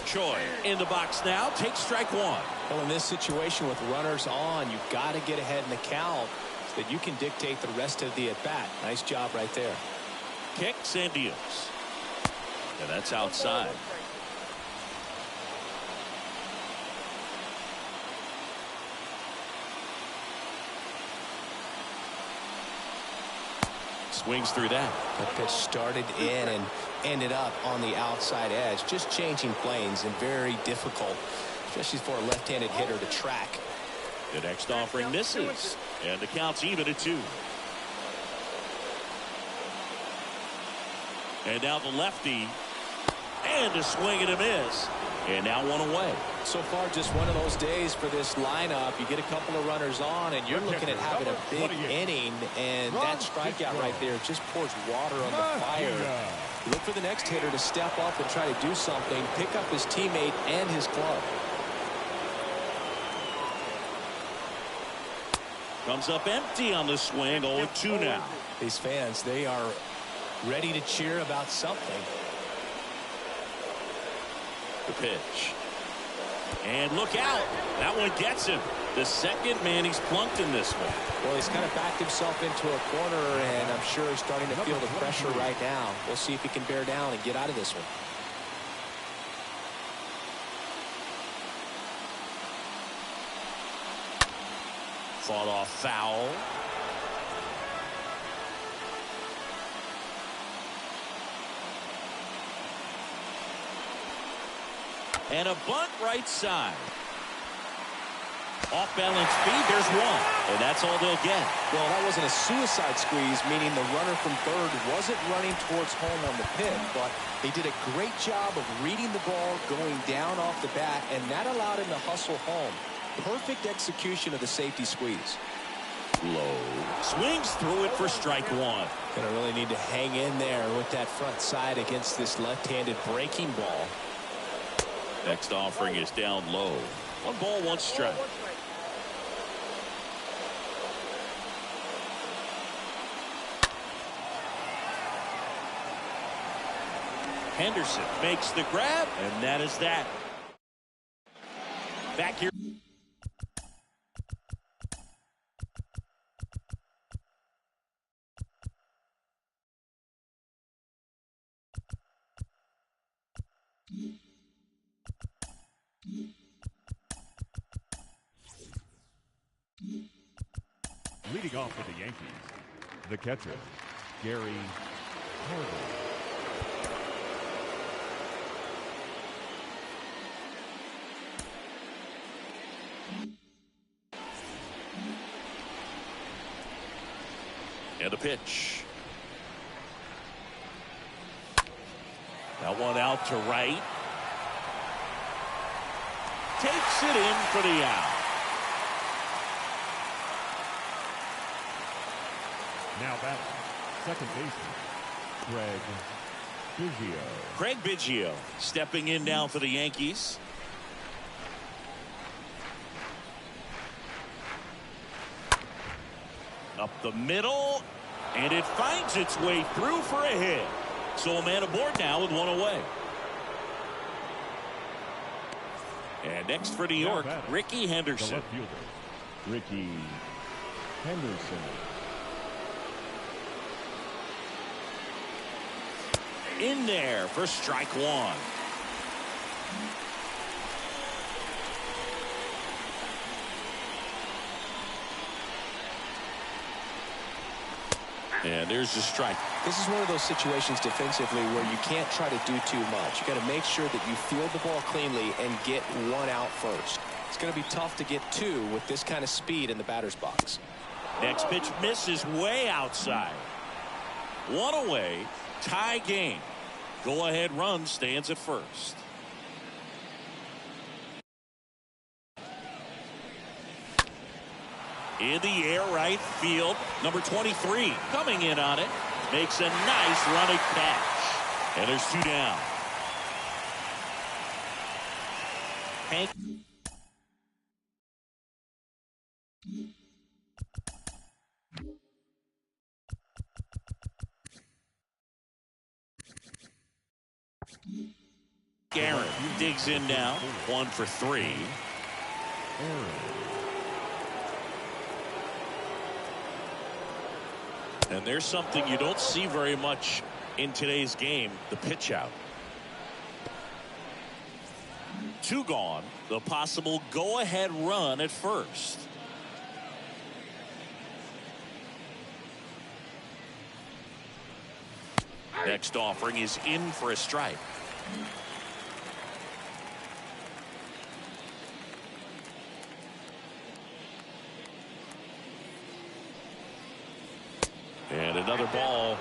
Speaker 2: Choi in the box now. Takes strike 1.
Speaker 1: Well, in this situation with runners on, you've got to get ahead in the count so that you can dictate the rest of the at-bat. Nice job right there.
Speaker 2: Kicks and deals. And that's outside. Swings through that.
Speaker 1: That pitch started in and ended up on the outside edge. Just changing planes and very difficult, especially for a left-handed hitter to track.
Speaker 2: The next offering misses. And the count's even at 2. And now the lefty. And a swing and a miss. And now 1 away.
Speaker 1: So far, just one of those days for this lineup. You get a couple of runners on, and you're looking at having a big inning. And that strikeout right there just pours water on the fire. You look for the next hitter to step up and try to do something, pick up his teammate and his glove.
Speaker 2: Comes up empty on the swing. 0-2 now.
Speaker 1: These fans, they are ready to cheer about something.
Speaker 2: The pitch. And look out. That one gets him. The second man he's plunked in this one.
Speaker 1: Well, he's kind of backed himself into a corner, and I'm sure he's starting to feel the pressure right now. We'll see if he can bear down and get out of this one.
Speaker 2: Fought off foul. And a bunt right side. Off balance speed, there's 1. And that's all they'll get.
Speaker 1: Well, that wasn't a suicide squeeze, meaning the runner from third wasn't running towards home on the pin, but he did a great job of reading the ball, going down off the bat, and that allowed him to hustle home. Perfect execution of the safety squeeze.
Speaker 2: Low. Swings through it for strike 1.
Speaker 1: Gonna really need to hang in there with that front side against this left-handed breaking ball.
Speaker 2: Next offering is down low. 1 ball, 1 strike. Henderson makes the grab, and that is that. Back here.
Speaker 3: Leading off for the Yankees, the catcher, Gary Harvey.
Speaker 2: And a pitch. That one out to right. Takes it in for the out.
Speaker 3: Now batting, second baseman,
Speaker 2: Craig Biggio stepping in now for the Yankees. Up the middle, and it finds its way through for a hit. So a man aboard now with one away. And next for New York, Ricky Henderson.
Speaker 3: The left fielder, Ricky Henderson.
Speaker 2: In there for strike one. And there's the strike.
Speaker 1: This is one of those situations defensively where you can't try to do too much. You got to make sure that you field the ball cleanly and get one out first. It's going to be tough to get two with this kind of speed in the batter's box.
Speaker 2: Next pitch misses way outside. One away, tie game. Go ahead run stands at first. In the air right field, number 23 coming in on it, makes a nice running catch, and there's two down. Hank. Aaron digs in now, 1 for 3. And there's something you don't see very much in today's game, the pitch out. 2 gone, the possible go-ahead run at first. Next offering is in for a strike. And another ball.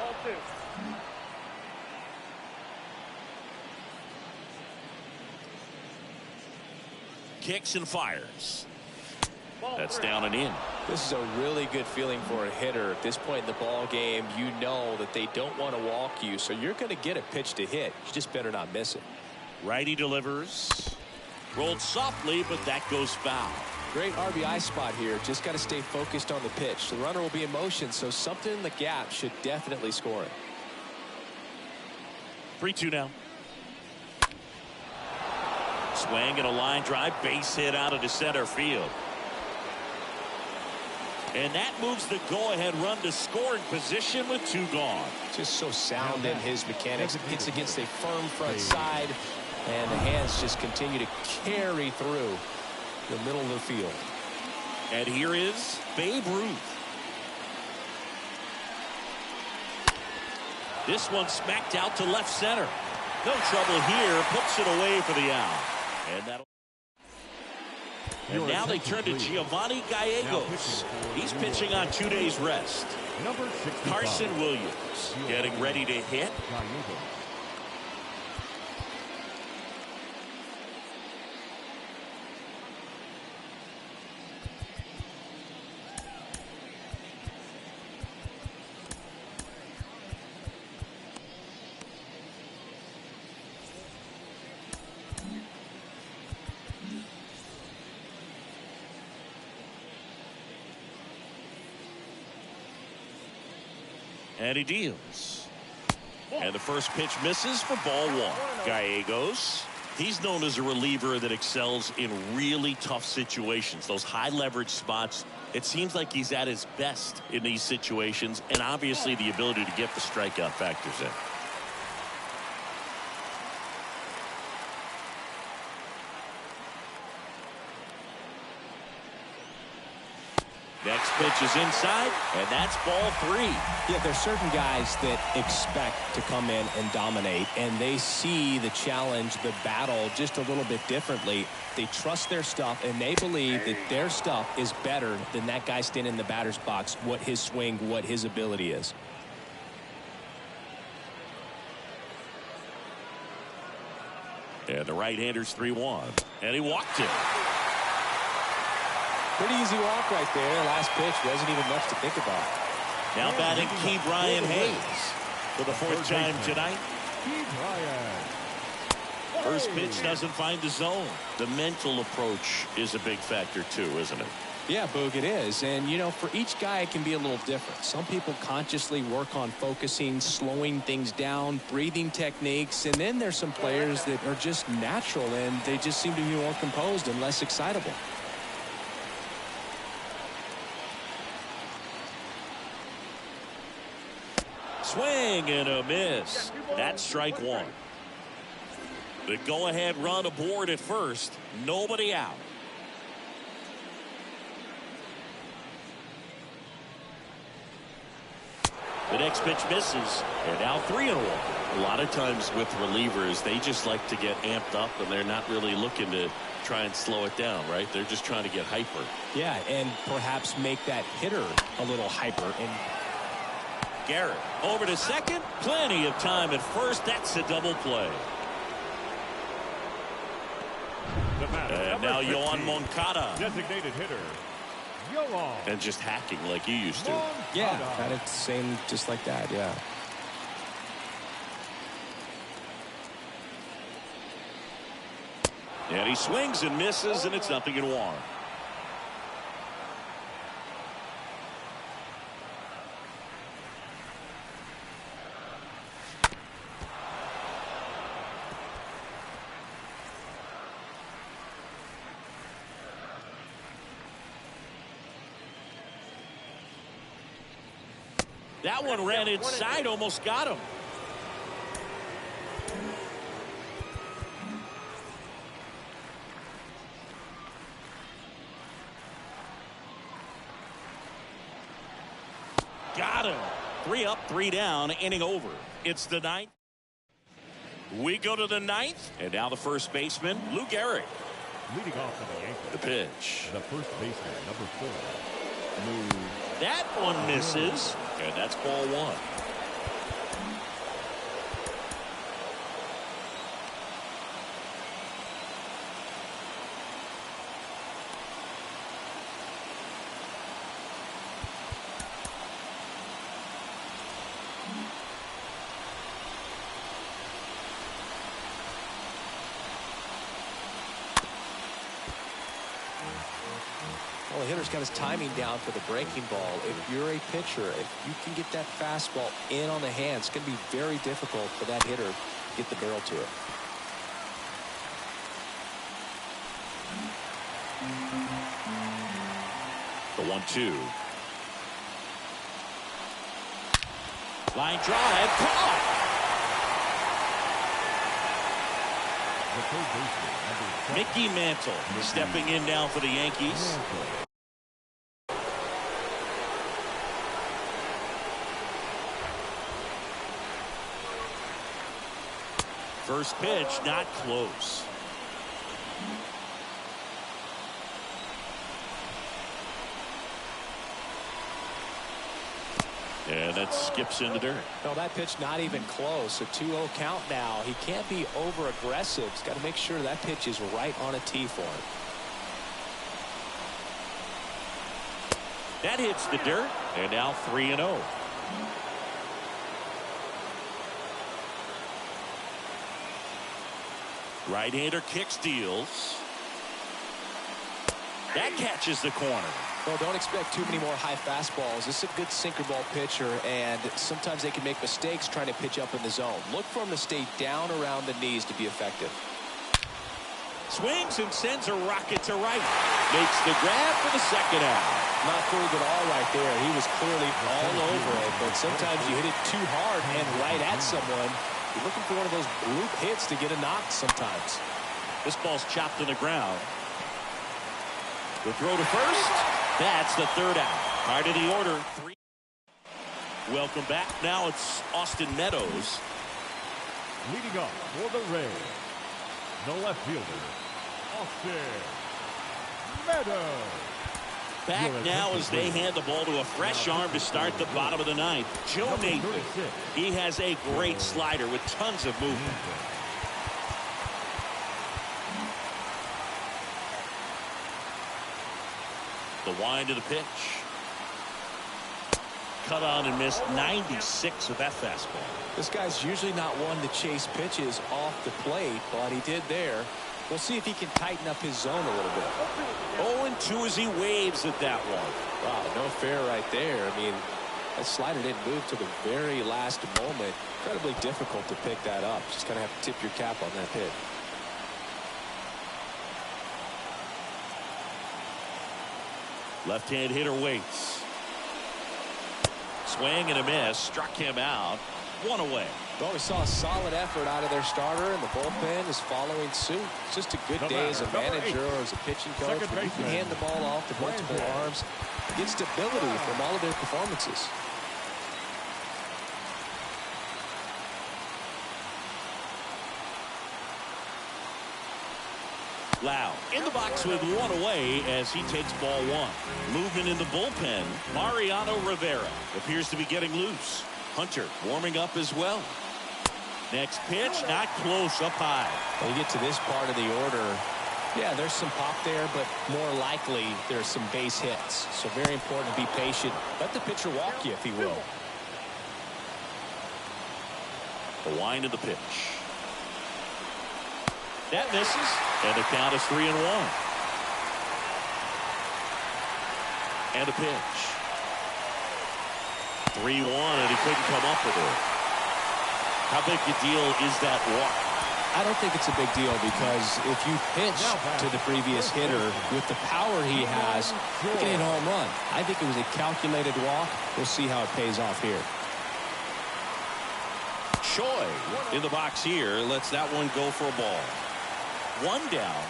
Speaker 2: Kicks and fires. That's down and in.
Speaker 1: This is a really good feeling for a hitter. At this point in the ball game, you know that they don't want to walk you, so you're going to get a pitch to hit. You just better not miss it.
Speaker 2: Righty delivers. Rolled softly, but that goes foul.
Speaker 1: Great RBI spot here. Just got to stay focused on the pitch. The runner will be in motion, so something in the gap should definitely score it.
Speaker 2: 3-2 now. Swing and a line drive, base hit out into center field. And that moves the go-ahead run to scoring position with 2 gone.
Speaker 1: Just so sound in his mechanics. Hits against a firm front side, and the hands just continue to carry through the middle of the field.
Speaker 2: And here is Babe Ruth. This one smacked out to left center. No trouble here. Puts it away for the out. And now they turn to Giovanni Gallegos. He's pitching on 2 days rest. Carson Williams getting ready to hit. And he deals. And the first pitch misses for ball 1. Gallegos, he's known as a reliever that excels in really tough situations. Those high leverage spots. It seems like he's at his best in these situations. And obviously the ability to get the strikeout factors in. Next pitch is inside, and that's ball 3.
Speaker 1: Yeah, there's certain guys that expect to come in and dominate, and they see the challenge, the battle, just a little bit differently. They trust their stuff, and they believe that their stuff is better than that guy standing in the batter's box, what his swing, what his ability is.
Speaker 2: And the right-hander's 3-1, and he walked it.
Speaker 1: Pretty easy walk right there. Last pitch wasn't even much to think about.
Speaker 2: Now batting Key Brian Hayes for the fourth time tonight.
Speaker 3: Key Brian.
Speaker 2: First pitch doesn't find the zone. The mental approach is a big factor too, isn't it?
Speaker 1: Yeah, Boog, it is. And, you know, for each guy, it can be a little different. Some people consciously work on focusing, slowing things down, breathing techniques. And then there's some players that are just natural and they just seem to be more composed and less excitable.
Speaker 2: Swing and a miss. That's strike one. The go-ahead run aboard at first. Nobody out. The next pitch misses, and now 3-1.
Speaker 5: A lot of times with relievers, they just like to get amped up, and they're not really looking to try and slow it down, right? They're just trying to get hyper.
Speaker 1: Yeah, and perhaps make that hitter a little hyper. And
Speaker 2: Garrett over to second. Plenty of time at first. That's a double play. And now Yoan Moncada.
Speaker 3: Designated hitter.
Speaker 5: And just hacking like you used to.
Speaker 1: yeah, kind of same, just like that, yeah.
Speaker 2: And he swings and misses, and it's 0-1. That one ran inside, almost got him. Got him. 3 up, 3 down, inning over. It's the ninth. We go to the ninth, and now the first baseman, Lou Gehrig.
Speaker 3: Leading off for the Yankees.
Speaker 2: The pitch.
Speaker 3: The first baseman, number 4.
Speaker 2: That one misses, and that's ball 1.
Speaker 1: Well, the hitter's got his timing down for the breaking ball. If you're a pitcher, if you can get that fastball in on the hand, it's going to be very difficult for that hitter to get the barrel to it.
Speaker 2: The 1-2. Line drive, caught.
Speaker 3: The third baseman, number 7.
Speaker 2: Mickey Mantle stepping in now for the Yankees. First pitch, not close. And that skips in the dirt.
Speaker 1: No, that pitch not even close. A 2-0 count now. He can't be over aggressive. He's got to make sure that pitch is right on a tee for him.
Speaker 2: That hits the dirt, and now 3-0. Right-hander kick steals. That catches the corner.
Speaker 1: Well, don't expect too many more high fastballs. This is a good sinker ball pitcher, and sometimes they can make mistakes trying to pitch up in the zone. Look for him to stay down around the knees to be effective.
Speaker 2: Swings and sends a rocket to right. Makes the grab for the second out.
Speaker 1: Not fooled at all right there. He was clearly all over it, but sometimes you hit it too hard and right at someone. You're looking for one of those bloop hits to get a knock sometimes.
Speaker 2: This ball's chopped to the ground. The throw to first. That's the third out. Part of the order. 3. Welcome back. Now it's Austin Meadows.
Speaker 3: Leading up for the Rays, the left fielder, Austin Meadows.
Speaker 2: Back now as they hand the ball to a fresh arm to start the bottom of the ninth. Joe Nathan. He has a great slider with tons of movement. The wind of the pitch. cut on and missed 96 with that fastball.
Speaker 1: This guy's usually not one to chase pitches off the plate, but he did there. We'll see if he can tighten up his zone a little bit.
Speaker 2: 0-2 as he waves at that one.
Speaker 1: Wow, no fair right there. I mean, that slider didn't move to the very last moment. Incredibly difficult to pick that up. Just going to have to tip your cap on that pitch.
Speaker 2: Left-hand hitter waits. Swing and a miss. Struck him out. One away.
Speaker 1: Well, we saw a solid effort out of their starter, and the bullpen is following suit. It's just a good day as a manager or as a pitching coach. When you can hand the ball off to multiple arms, get stability from all of their performances.
Speaker 2: Lau in the box with one away as he takes ball one. Movement in the bullpen. Mariano Rivera appears to be getting loose. Hunter warming up as well. Next pitch, not close, up high.
Speaker 1: When you get to this part of the order, yeah, there's some pop there, but more likely there's some base hits. So very important to be patient. Let the pitcher walk you, if he will.
Speaker 2: The wind of the pitch. That misses, and the count is 3-1. And a pitch. 3-1, and he couldn't come up with it. How big a deal is that walk?
Speaker 1: I don't think it's a big deal because if you pitch to the previous hitter with the power he has, you can hit a home run. I think it was a calculated walk. We'll see how it pays off here.
Speaker 2: Choi in the box here lets that one go for a ball. One down,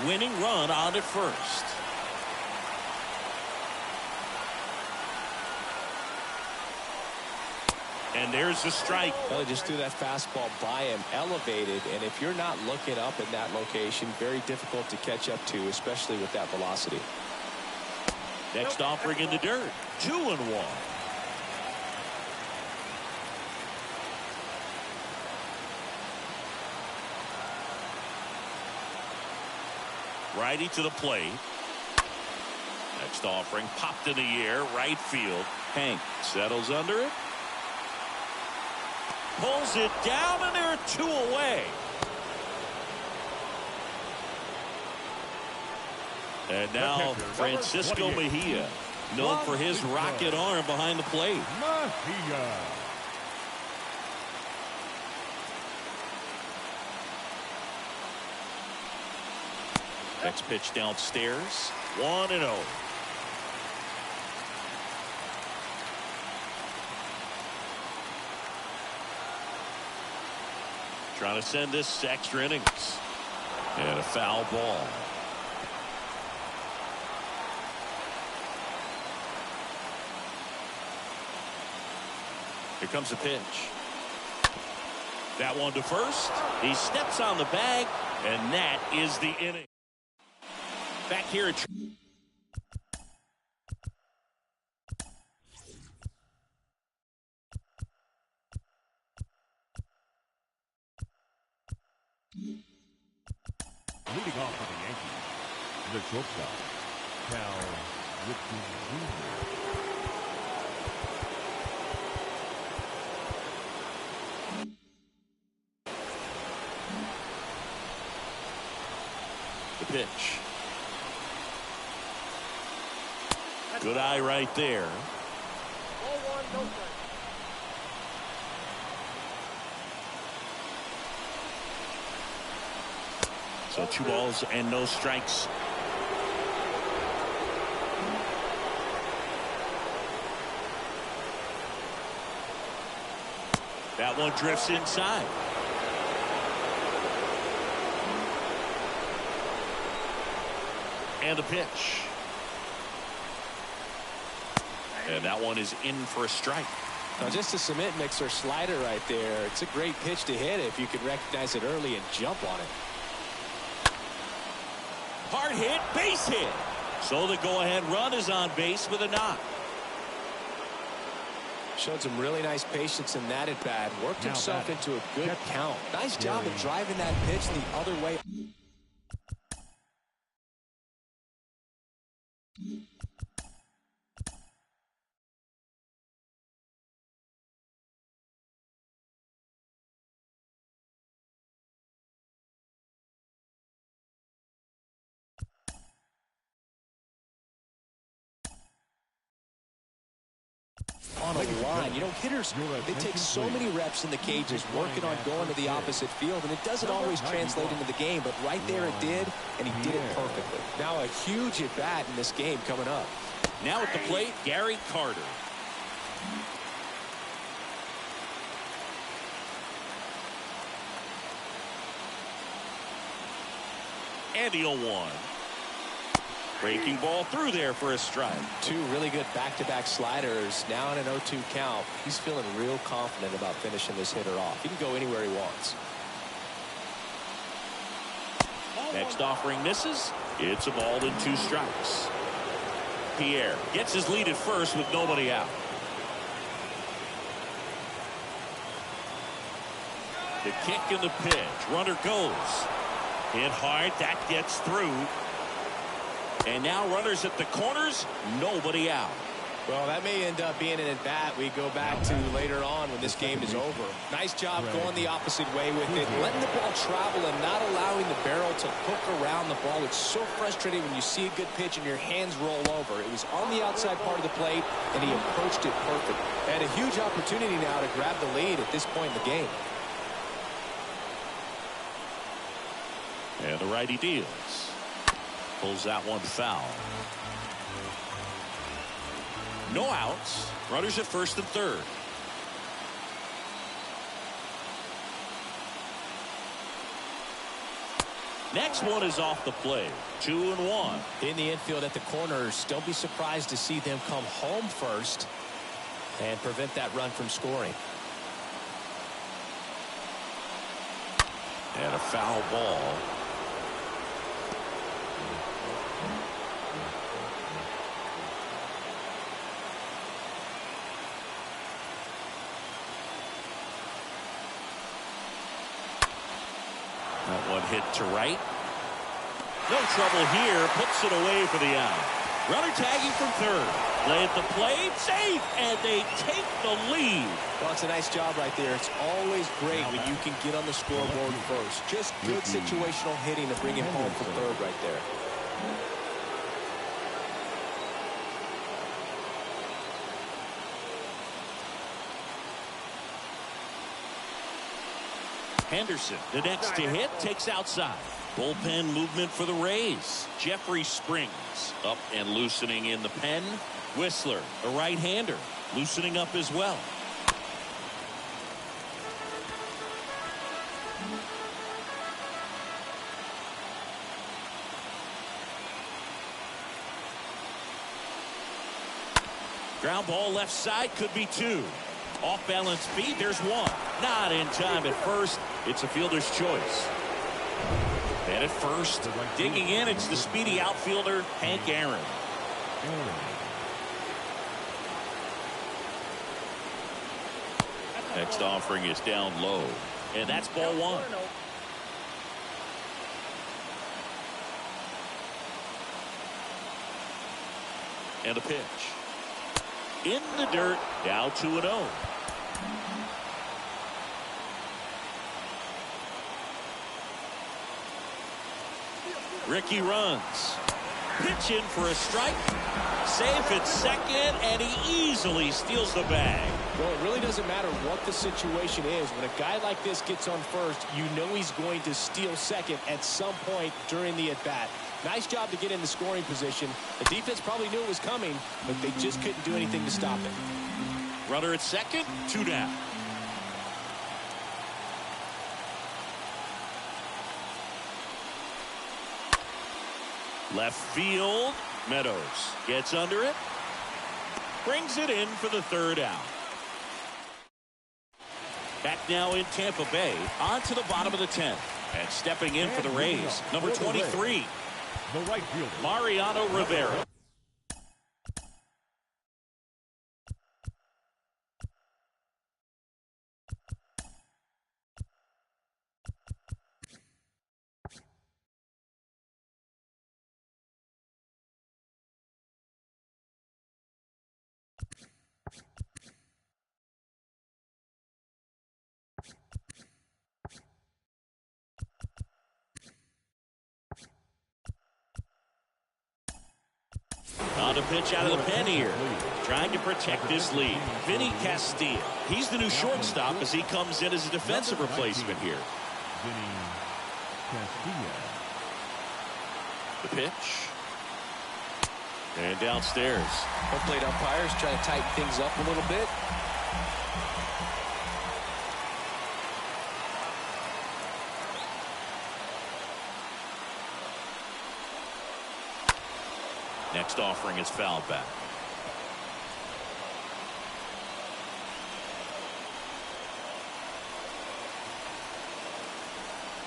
Speaker 2: winning run on at first. And there's the strike.
Speaker 1: Well, he just threw that fastball by him, elevated, and if you're not looking up in that location, very difficult to catch up to, especially with that velocity.
Speaker 2: Next offering in the dirt, 2-1. Righty to the plate. Next offering popped in the air, right field. Hank settles under it. Pulls it down, and there are 2 away. And now Francisco Mejia, known for his rocket arm behind the plate.
Speaker 3: Mejia.
Speaker 2: Next pitch downstairs. 1-0. Trying to send this to extra innings. And a foul ball. Here comes the pitch. That one to first. He steps on the bag, and that is the inning. Back here at
Speaker 3: Leading off for the Yankees, the shortstop, Cal Ripken Jr.
Speaker 2: the pitch. Good eye right there.
Speaker 4: Ball one, no strike.
Speaker 2: So 2 balls and no strikes. That one drifts inside. And the pitch. And that one is in for a strike.
Speaker 1: Now, just a cement mixer slider right there. It's a great pitch to hit if you can recognize it early and jump on it.
Speaker 2: Hard hit, base hit. So the go-ahead run is on base with a knock.
Speaker 1: Showed some really nice patience in that at bat. Worked himself into a good count. Nice job of driving that pitch the other way. hitters, they take so many reps in the cages working on going to the opposite field, and it doesn't always translate into the game, but right there it did, and he did it perfectly. Now a huge at-bat in this game coming up.
Speaker 2: Now at the plate, Gary Carter. And the 0-1. Breaking ball through there for a strike.
Speaker 1: Two really good back-to-back sliders. Now in an 0-2 count. He's feeling real confident about finishing this hitter off. He can go anywhere he wants.
Speaker 2: Next offering misses. It's a ball and 2 strikes. Pierre gets his lead at first with nobody out. The kick and the pitch. Runner goes. Hit hard. That gets through. And now runners at the corners. Nobody out.
Speaker 1: Well, that may end up being an at-bat we go back to later on when this game is over. Nice job going the opposite way with it, letting the ball travel and not allowing the barrel to hook around the ball. It's so frustrating when you see a good pitch and your hands roll over. It was on the outside part of the plate, and he approached it perfect. And a huge opportunity now to grab the lead at this point in the game.
Speaker 2: And the righty deals. Pulls that one foul. No outs. Runners at first and third. Next one is off the plate. 2-1.
Speaker 1: In the infield at the corners, don't be surprised to see them come home first and prevent that run from scoring.
Speaker 2: And a foul ball. That one hit to right. No trouble here. Puts it away for the out. Runner tagging from third. Play at the plate. Safe. And they take the lead.
Speaker 1: Well, it's a nice job right there. It's always great when you can get on the scoreboard first. Just good situational hitting to bring him home from third right there.
Speaker 2: Henderson, the next to hit, takes outside. Bullpen movement for the Rays. Jeffrey Springs up and loosening in the pen. Whistler, a right-hander, loosening up as well. Ground ball left side, could be 2. Off balance speed, there's 1. Not in time at first. It's a fielder's choice. And at first, digging in, it's the speedy outfielder, Hank Aaron. Next offering is down low. And that's ball 1. And a pitch. In the dirt, now 2-0. Ricky runs. Pitch in for a strike. Safe at second, and he easily steals the bag.
Speaker 1: Well, it really doesn't matter what the situation is. When a guy like this gets on first, you know he's going to steal second at some point during the at-bat. Nice job to get in the scoring position. The defense probably knew it was coming, but they just couldn't do anything to stop it.
Speaker 2: Runner at second, 2 down. Left field, Meadows gets under it, brings it in for the 3rd out. Back now in Tampa Bay, on to the bottom of the 10th. And stepping in for the Rays, number 23,
Speaker 3: the right fielder,
Speaker 2: Mariano Rivera. On the pitch out of the pen here. Trying to protect this lead. Vinny Castilla. He's the new shortstop as he comes in as a defensive replacement here.
Speaker 3: Vinny Castilla.
Speaker 2: The pitch. And downstairs.
Speaker 1: Home plate umpires trying to tighten things up a little bit.
Speaker 2: Next offering is fouled back.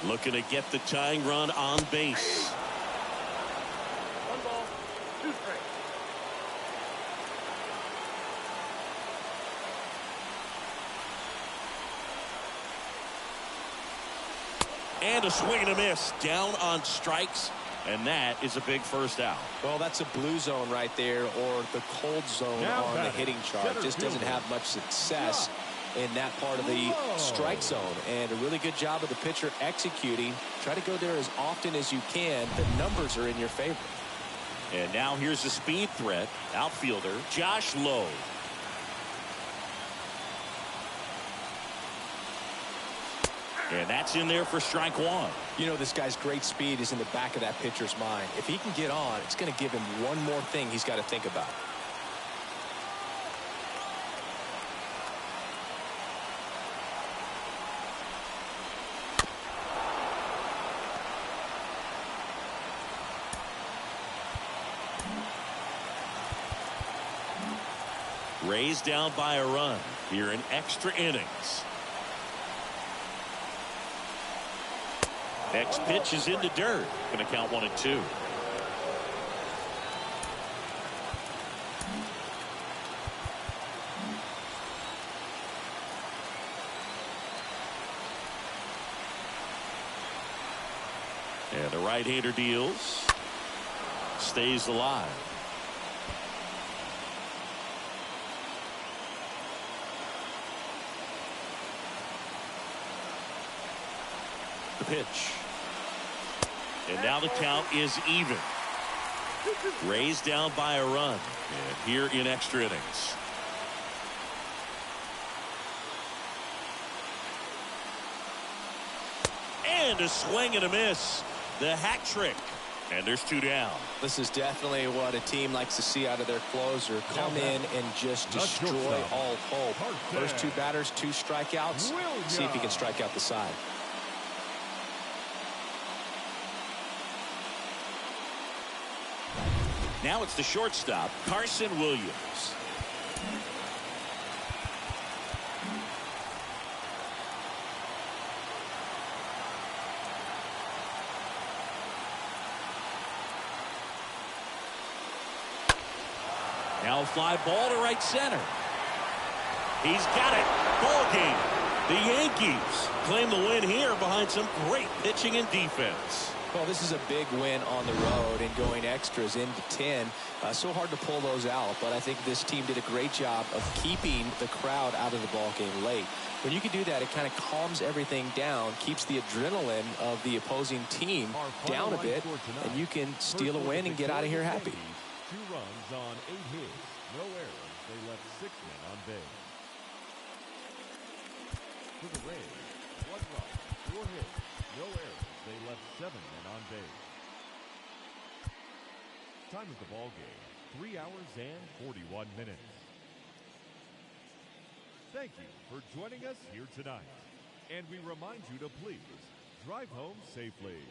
Speaker 2: Looking to get the tying run on base.
Speaker 4: 1 ball, 2 strikes.
Speaker 2: And a swing and a miss. Down on strikes. And that is a big first out.
Speaker 1: Well, that's a blue zone right there, or the cold zone on the hitting chart. Just doesn't have much success in that part of the strike zone. And a really good job of the pitcher executing. Try to go there as often as you can. The numbers are in your favor.
Speaker 2: And now here's the speed threat. Outfielder Josh Lowe. And that's in there for strike one.
Speaker 1: You know, this guy's great speed is in the back of that pitcher's mind. If he can get on, it's going to give him one more thing he's got to think about.
Speaker 2: Raised down by a run here in extra innings. Next pitch is in the dirt. Going to count 1-2. And the right-hander deals. Stays alive. The pitch. And now the count is even. Raised down by a run. And here in extra innings. And a swing and a miss. The hat trick. And there's 2 down.
Speaker 1: This is definitely what a team likes to see out of their closer. Come in and just destroy all hope. First 2 batters, 2 strikeouts. See if he can strike out the side.
Speaker 2: Now it's the shortstop, Carson Williams. Now a fly ball to right center. He's got it. Ball game. The Yankees claim the win here behind some great pitching and defense.
Speaker 1: Well, this is a big win on the road and going extras into 10. So hard to pull those out, but I think this team did a great job of keeping the crowd out of the ball game late. When you can do that, it kind of calms everything down, keeps the adrenaline of the opposing team down a bit, and you can steal a win and get out of here happy.
Speaker 3: 2 runs on 8 hits, no errors. They left 6 men on base. To the Rays, 1 run, 4 hits, no errors. They left 7 men on base. Time of the ball game, 3 hours and 41 minutes. Thank you for joining us here tonight. And we remind you to please drive home safely.